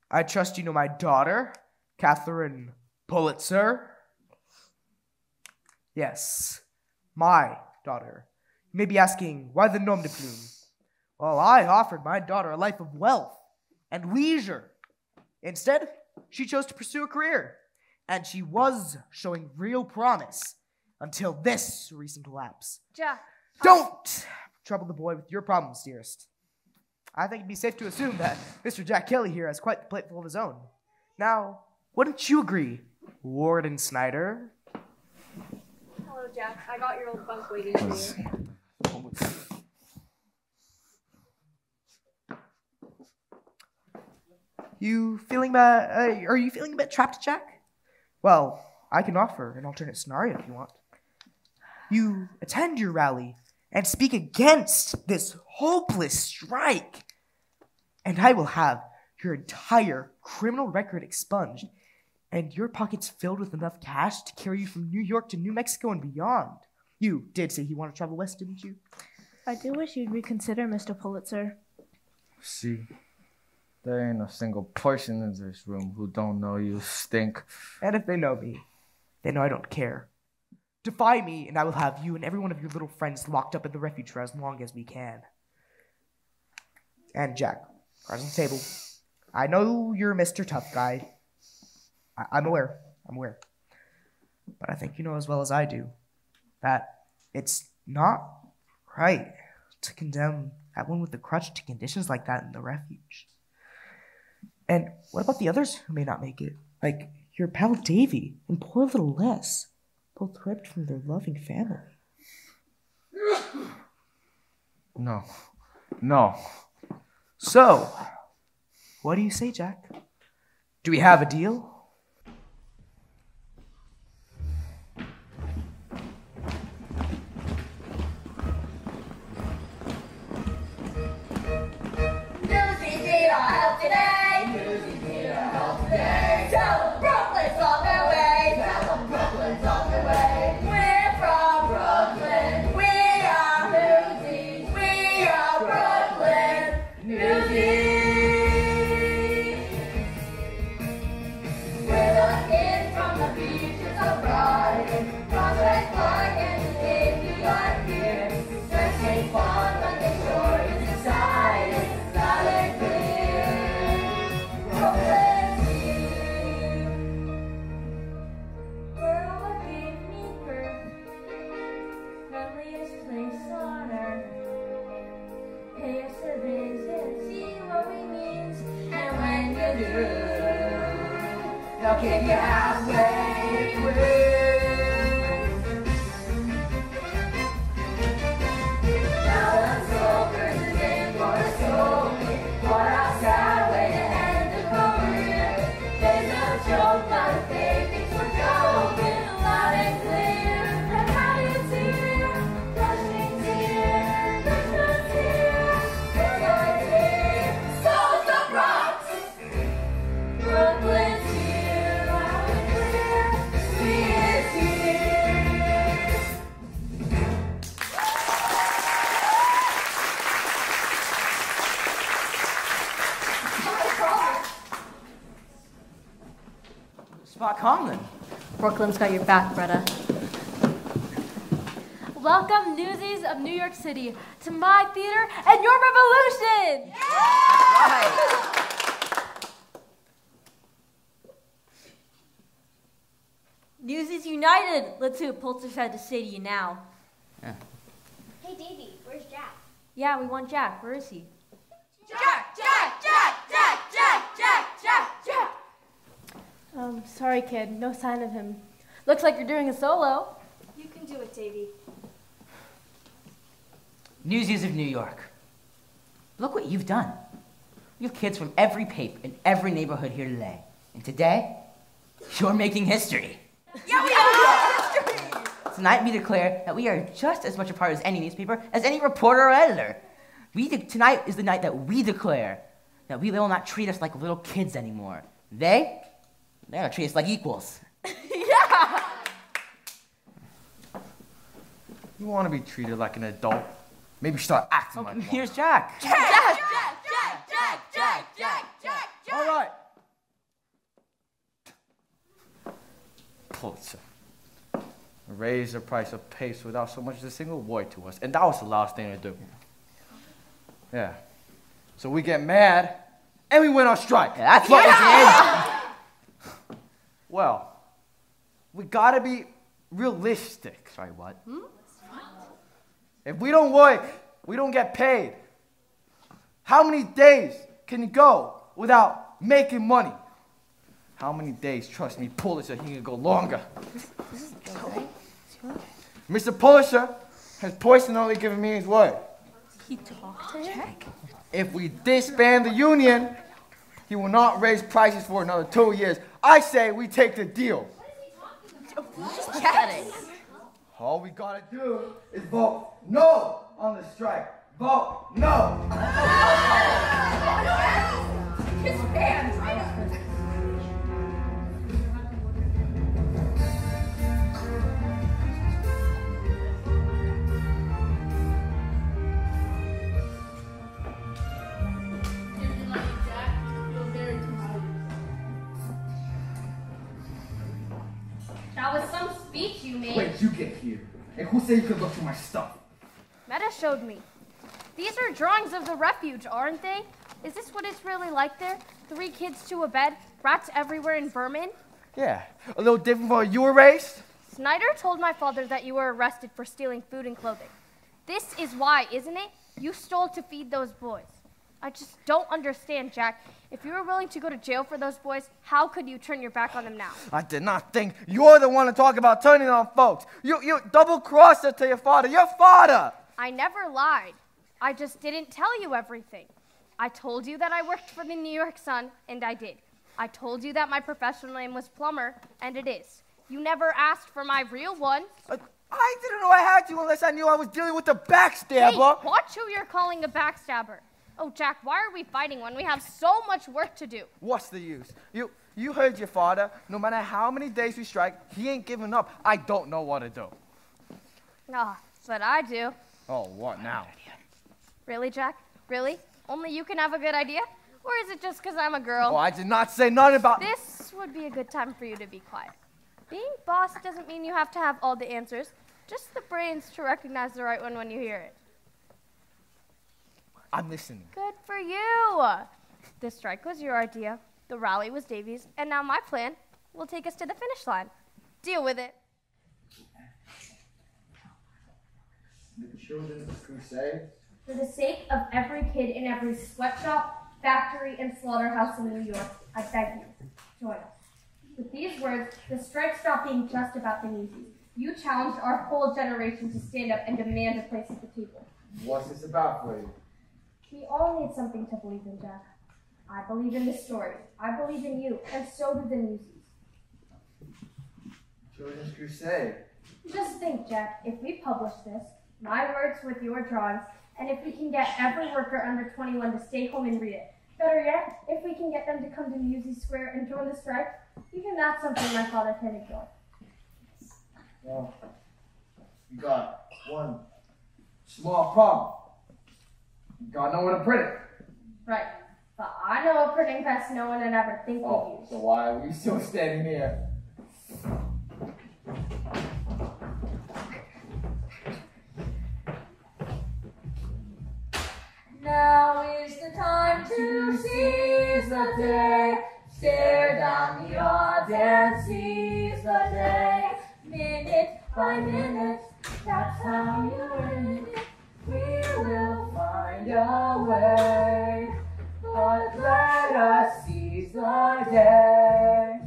I trust you know my daughter, Catherine Pulitzer. Yes, my daughter. You may be asking, why the nom de plume? Well, I offered my daughter a life of wealth and leisure. Instead, she chose to pursue a career, and she was showing real promise until this recent lapse. Jack. Don't trouble the boy with your problems, dearest. I think it'd be safe to assume that Mr. Jack Kelly here has quite the plateful of his own. Now, wouldn't you agree, Warden Snyder? Hello, Jack. I got your old bunk waiting for you. You feeling bad? Are you feeling a bit trapped, Jack? Well, I can offer an alternate scenario if you want. You attend your rally and speak against this hopeless strike, and I will have your entire criminal record expunged and your pockets filled with enough cash to carry you from New York to New Mexico and beyond. You did say you want to travel west, didn't you? I do wish you'd reconsider, Mr. Pulitzer. See, there ain't a single person in this room who don't know you stink. And if they know me, they know I don't care. Defy me, and I will have you and every one of your little friends locked up in the refuge for as long as we can. And Jack, cards on the table. I know you're Mr. Tough Guy. I'm aware. But I think you know as well as I do that it's not right to condemn that one with the crutch to conditions like that in the refuge. And what about the others who may not make it? Like your pal Davy and poor little Les, both ripped from their loving family. No. So, what do you say, Jack? Do we have a deal? Newsies need our help today. Newsies need our help today. Tell them Brooklyn's on their way. Tell them Brooklyn's on their way. We're from Brooklyn. We are Newsies. We are Brooklyn. Newsies. We're the kids from the beaches of Brighton. Prospect Park and the Navy are here. Dressing fun, but the shore is excited. Loud and clear. Brooklyn's here. Where all gave me birth. Friendliest place on earth. Pay us a visit, see what we mean. And when you do, they'll kick you halfway through. Now the smokers is in for a smoking. What a sad way to end a career. There's no joke, but if they think we're joking, loud and clear. And how do you see? Rushing's here, Richmond's here, Brooklyn's here. So's the Bronx. Brooklyn's here, loud and clear. We is here. Spot Conlon. Brooklyn's got your back, Greta. Welcome, Newsies of New York City, to my theater and your revolution! Newsies United! Let's see what Pulitzer had to say to you now. Hey, Davey, where's Jack? Yeah, we want Jack. Where is he? Jack! Sorry, kid. No sign of him. Looks like you're doing a solo. You can do it, Davy. Newsies of New York. Look what you've done. You have kids from every paper in every neighborhood here today. And today, you're making history. Yeah, we are history! Tonight we declare that we are just as much a part of any newspaper as any reporter or editor. Tonight is the night that we declare that they will not treat us like little kids anymore. They're gonna treat us like equals. Yeah! You want to be treated like an adult? Maybe start acting like one. Here's Jack. Jack! All right. Pulitzer. Raise the price of paste without so much as a single word to us. And that was the last thing to do. Yeah. So we get mad and we went on strike. Yeah, that's what we did. Well, we gotta be realistic. Sorry, what? If we don't work, we don't get paid. How many days can you go without making money? How many days, trust me, Pulitzer, he can go longer. Mr. Pulitzer has personally given me his word. He talked to him? If we disband the union, he will not raise prices for another 2 years. I say we take the deal. Just chatting. All we gotta do is vote no on the strike. Vote no. His fans! speech you made. Wait, you get here. And who said you could look through my stuff? Meta showed me. These are drawings of the refuge, aren't they? Is this what it's really like there? 3 kids to a bed, rats everywhere in vermin? Yeah, a little different from where you were raised. Snyder told my father that you were arrested for stealing food and clothing. This is why, isn't it? You stole to feed those boys. I just don't understand, Jack. If you were willing to go to jail for those boys, how could you turn your back on them now? I did not think you're the one to talk about turning on folks. You double-crossed it to your father. Your father! I never lied. I just didn't tell you everything. I told you that I worked for the New York Sun, and I did. I told you that my professional name was Plumber, and it is. You never asked for my real one. I didn't know I had you unless I knew I was dealing with a backstabber. Hey, watch who you're calling a backstabber. Oh, Jack, why are we fighting when we have so much work to do? What's the use? You heard your father. No matter how many days we strike, he ain't giving up. I don't know what to do. Ah, but I do. Oh, what now? Really, Jack? Really? Only you can have a good idea? Or is it just because I'm a girl? Oh, I did not say nothing about... This would be a good time for you to be quiet. Being boss doesn't mean you have to have all the answers, just the brains to recognize the right one when you hear it. I'm listening. Good for you. The strike was your idea, the rally was Davy's, and now my plan will take us to the finish line. Deal with it. The Children's Crusade? For the sake of every kid in every sweatshop, factory, and slaughterhouse in New York, I beg you, join us. With these words, the strike stopped being just about the Newsies. You challenged our whole generation to stand up and demand a place at the table. What's this about for you? We all need something to believe in, Jack. I believe in this story. I believe in you, and so do the Newsies. Children's Crusade? Just think, Jack, if we publish this, my words with your drawings, and if we can get every worker under 21 to stay home and read it. Better yet, if we can get them to come to Newsies Square and join the strike, even that's something my father can ignore. Well, you got one small problem. You got nowhere to print it. Right. But I know a printing press no one would ever think Oh, of use. so why are we still standing here? Now is the time to seize the day. Stare down the odds and seize the day. Minute by minute, that's how you win it. We will find a way. But let us seize the day.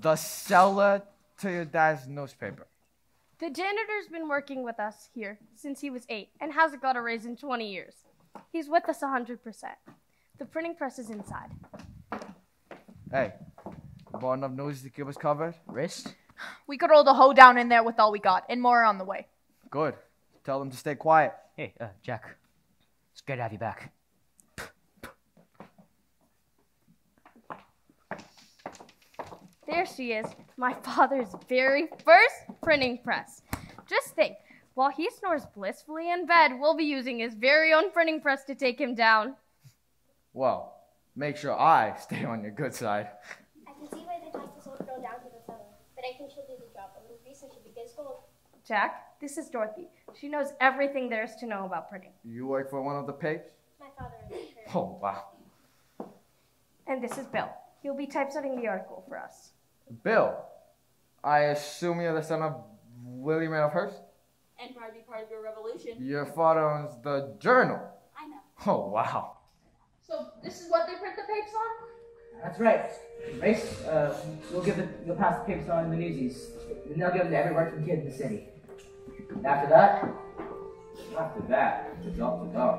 The seller to your dad's newspaper. The janitor's been working with us here since he was 8 and hasn't got a raise in 20 years. He's with us 100%. The printing press is inside. Hey, you bought enough news to keep us covered? Wrist? We could roll the hoe down in there with all we got, and more on the way. Good. Tell them to stay quiet. Hey, Jack. It's great to have you back. There she is, my father's very first printing press. Just think, while he snores blissfully in bed, we'll be using his very own printing press to take him down. Well, make sure I stay on your good side. I can see why the taxes won't go down to the seller, but I think she'll do the job. A little research should be good gold. Jack, this is Dorothy. She knows everything there is to know about printing. You work for one of the papers? My father is sure. Oh, wow. And this is Bill. He'll be typesetting the article for us. Bill, I assume you're the son of William Randolph Hearst? And probably part of your revolution. Your father owns the Journal. I know. Oh, wow. So this is what they print the papers on? That's right. Race, you'll pass the papers on to the Newsies. And they'll give them to every working kid in the city. After that, it's up to God.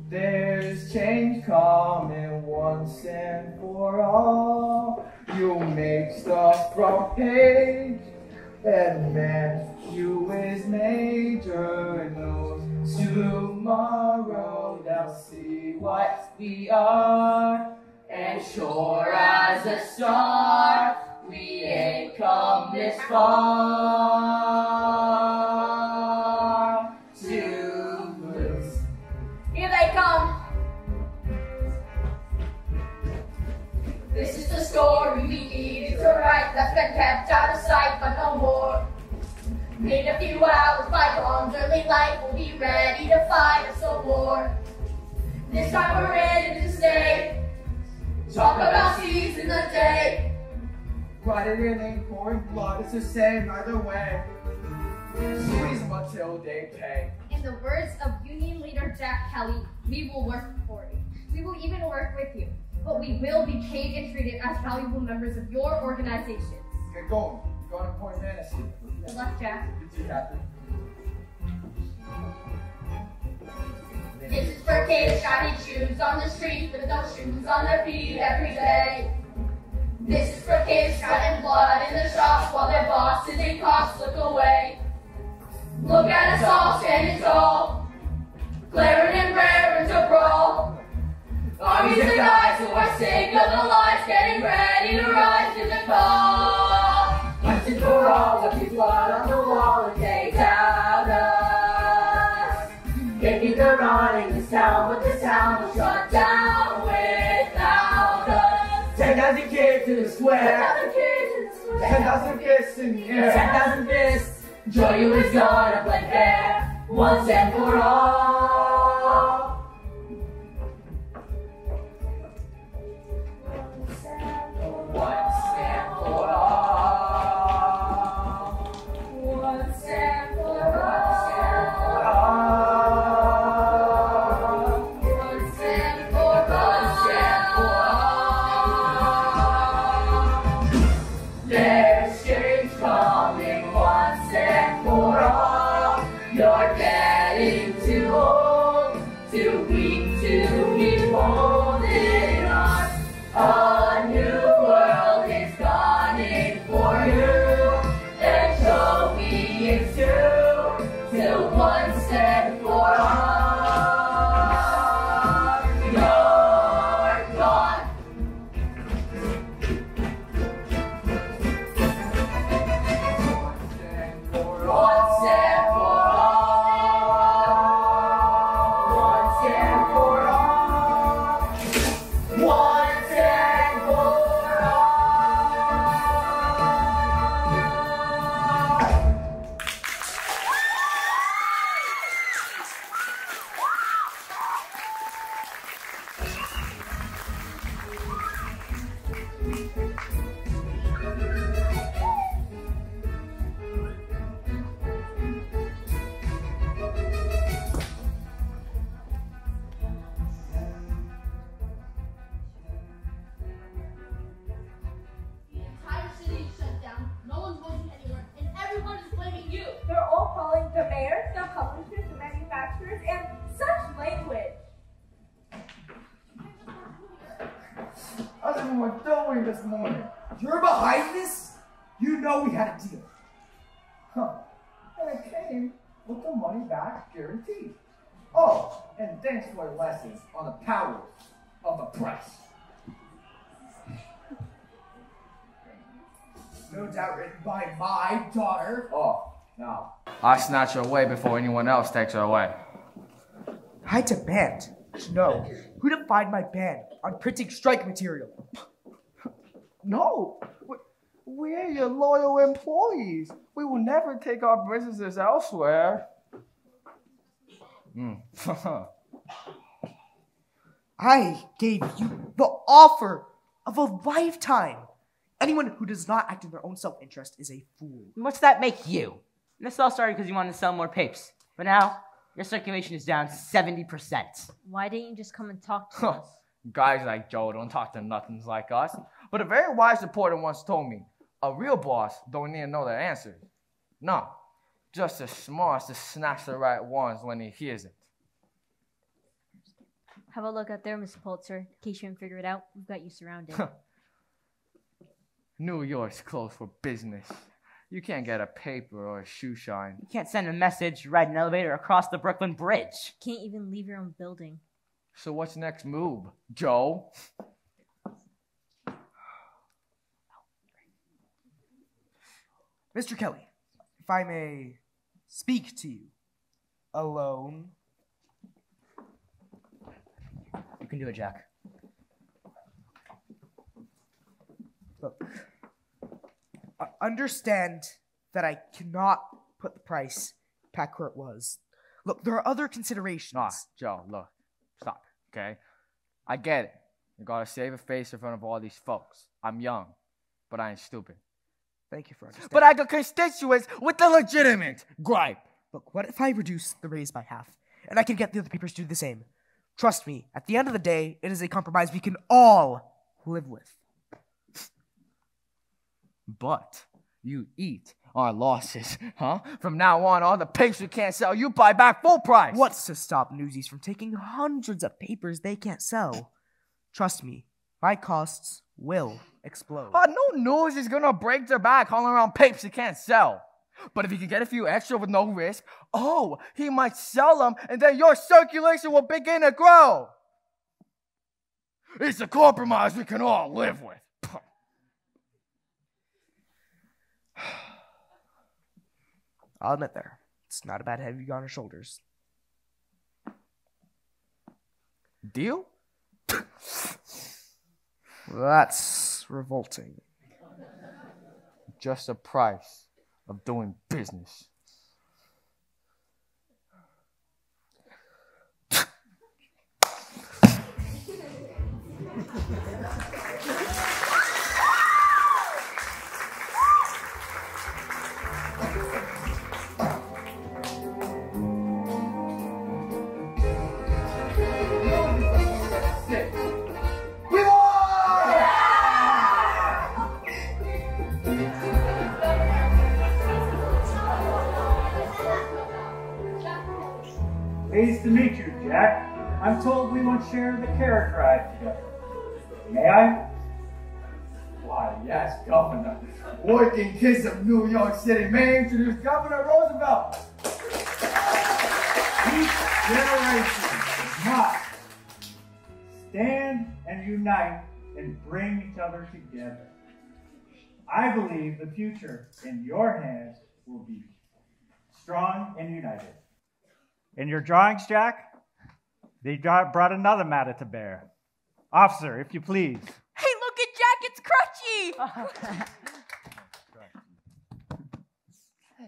There's change coming once and for all. You make stuff from page, and Matthew is major knows. Tomorrow they'll see what we are, and sure as a star, we ain't come this far to lose. been kept out of sight, but no more. In a few hours, by dawn's early light, we'll be ready to fight us a war. This time we're ready to stay. Talk about seizing the day. Write it in ink, pouring blood, it's the same either way. Squeeze them until they pay. In the words of Union Leader Jack Kelly, we will work for you. We will even work with you. But we will be paid and treated as valuable members of your organizations. Get going. Go on to Point Fantasy. Good luck, Jack. Good to you, Captain. This is for kids shining shoes on the street with no shoes on their feet every day. This is for kids sweating blood in the shops while their bosses and cops look away. Look at us all standing tall, glaring and raring to brawl. Armies of guys who are sick of the lies, getting ready to rise to the call. Once and for all, with your blood on the wall and take out us. Maybe they're running this town, but this town will shut down without us. 10,000 kids in the square. 10,000 fists in the air. 10,000 fists. Joy you is gonna play fair once and for all. Once and for all. Once and for all. Once and for all. There's change coming once and for all. You're getting too old, too weak to be holding on. A new world is dawning for you, and show me it's true, till once and for all, you're gone. Once and for all, once and for all, once and for The entire city is shut down. No one's going anywhere, and everyone is blaming you. They're all calling the mayors, the publishers, the manufacturers, and such language. How's everyone doing this morning? You're behind this? You know we had a deal. Huh. And it came with the money back guaranteed. Oh, and thanks for your lessons on the power of the press. No doubt written by my daughter. Oh, no. I snatch her away before anyone else takes her away. I demand to know who to find my ban on printing strike material. No, we're your loyal employees. We will never take our businesses elsewhere. I gave you the offer of a lifetime. Anyone who does not act in their own self-interest is a fool. What's that make you? And this all started because you wanted to sell more papes. But now, your circulation is down 70%. Why didn't you just come and talk to us? Guys like Joe don't talk to nothings like us. But a very wise reporter once told me, a real boss don't need to know their answers. No, just as smart as to snatch the right ones when he hears it. Have a look out there, Mr. Pulitzer. In case you didn't figure it out, we've got you surrounded. New York's closed for business. You can't get a paper or a shoe shine. You can't send a message, ride an elevator across the Brooklyn Bridge. Can't even leave your own building. So what's next move, Joe? Mr. Kelly, if I may speak to you alone. You can do it, Jack. Look, understand that I cannot put the price back where it was. Look, there are other considerations. Nah, Joe, look, stop, okay? I get it. You gotta save a face in front of all these folks. I'm young, but I ain't stupid. Thank you for understanding. But I got constituents with a legitimate gripe. Look, what if I reduce the raise by half, and I can get the other papers to do the same? Trust me, at the end of the day, it is a compromise we can all live with. But you eat our losses, huh? From now on, all the papers you can't sell, you buy back full price. What's to stop Newsies from taking hundreds of papers they can't sell? Trust me, my costs will explode. No news is gonna break their back hauling around papers he can't sell. But if he can get a few extra with no risk, he might sell them, and then your circulation will begin to grow. It's a compromise we can all live with. I'll admit there, it's not a bad heavy on our shoulders. Deal? That's revolting. Just a price of doing business. Pleased to meet you, Jack. I'm told we once shared the carriage ride together. May I? Why, yes, Governor. Working kids of New York City may introduce Governor Roosevelt. Each generation must stand and unite and bring each other together. I believe the future in your hands will be strong and united. In your drawings, Jack, they brought another matter to bear. Officer, if you please. Hey, look at Jack, it's Crutchy!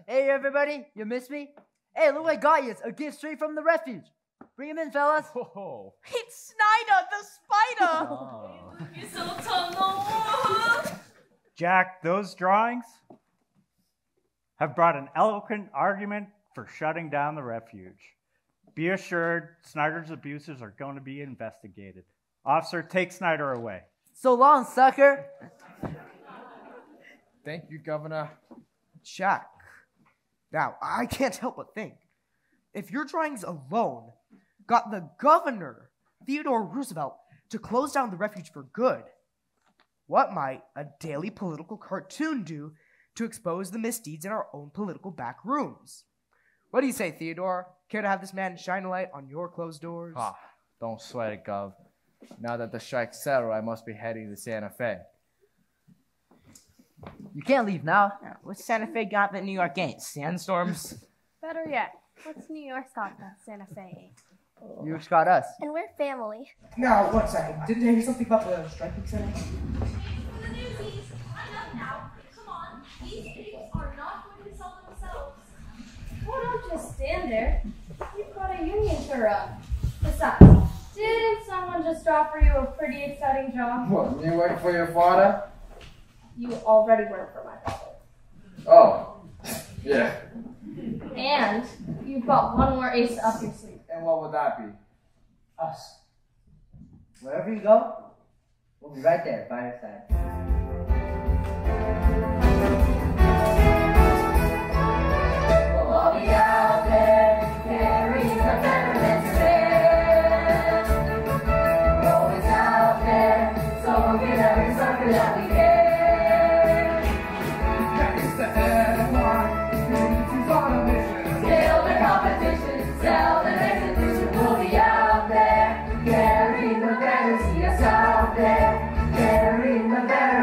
Hey, everybody, you miss me? Hey, look what I got you. It's a gift straight from the refuge. Bring him in, fellas. Oh. It's Snyder, the spider! Jack, those drawings have brought an eloquent argument for shutting down the refuge. Be assured, Snyder's abuses are going to be investigated. Officer, take Snyder away. So long, sucker. Thank you, Governor. Jack. Now, I can't help but think, if your drawings alone got the governor, Theodore Roosevelt, to close down the refuge for good, what might a daily political cartoon do to expose the misdeeds in our own political back rooms? What do you say, Theodore? Care to have this man shine a light on your closed doors? Don't sweat it, Gov. Now that the strike's settled, I must be heading to Santa Fe. You can't leave now. What's Santa Fe got that New York ain't? Sandstorms? Better yet, what's New York's got that Santa Fe? New York's got us. And we're family. Now, 1 second. Didn't I hear something about the striking center? The Newsies, enough now. Come on, these pigs are not going to sell themselves. Oh, don't just stand there. You've got a union to run. Besides, didn't someone just offer you a pretty exciting job? What, you work for your father? You already work for my father. Oh, yeah. And you've got one more ace up your sleeve. And what would that be? Us. Wherever you go, we'll be right there by your side. We'll all be out there, carrying our betterment stand. We're always out there, so we'll get every sucker that we can. It's the headline, Newsies on a mission. Scale the competition, sell the exhibition. We'll be out there, carrying the banner. See us out there, carrying the banner.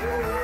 Woo!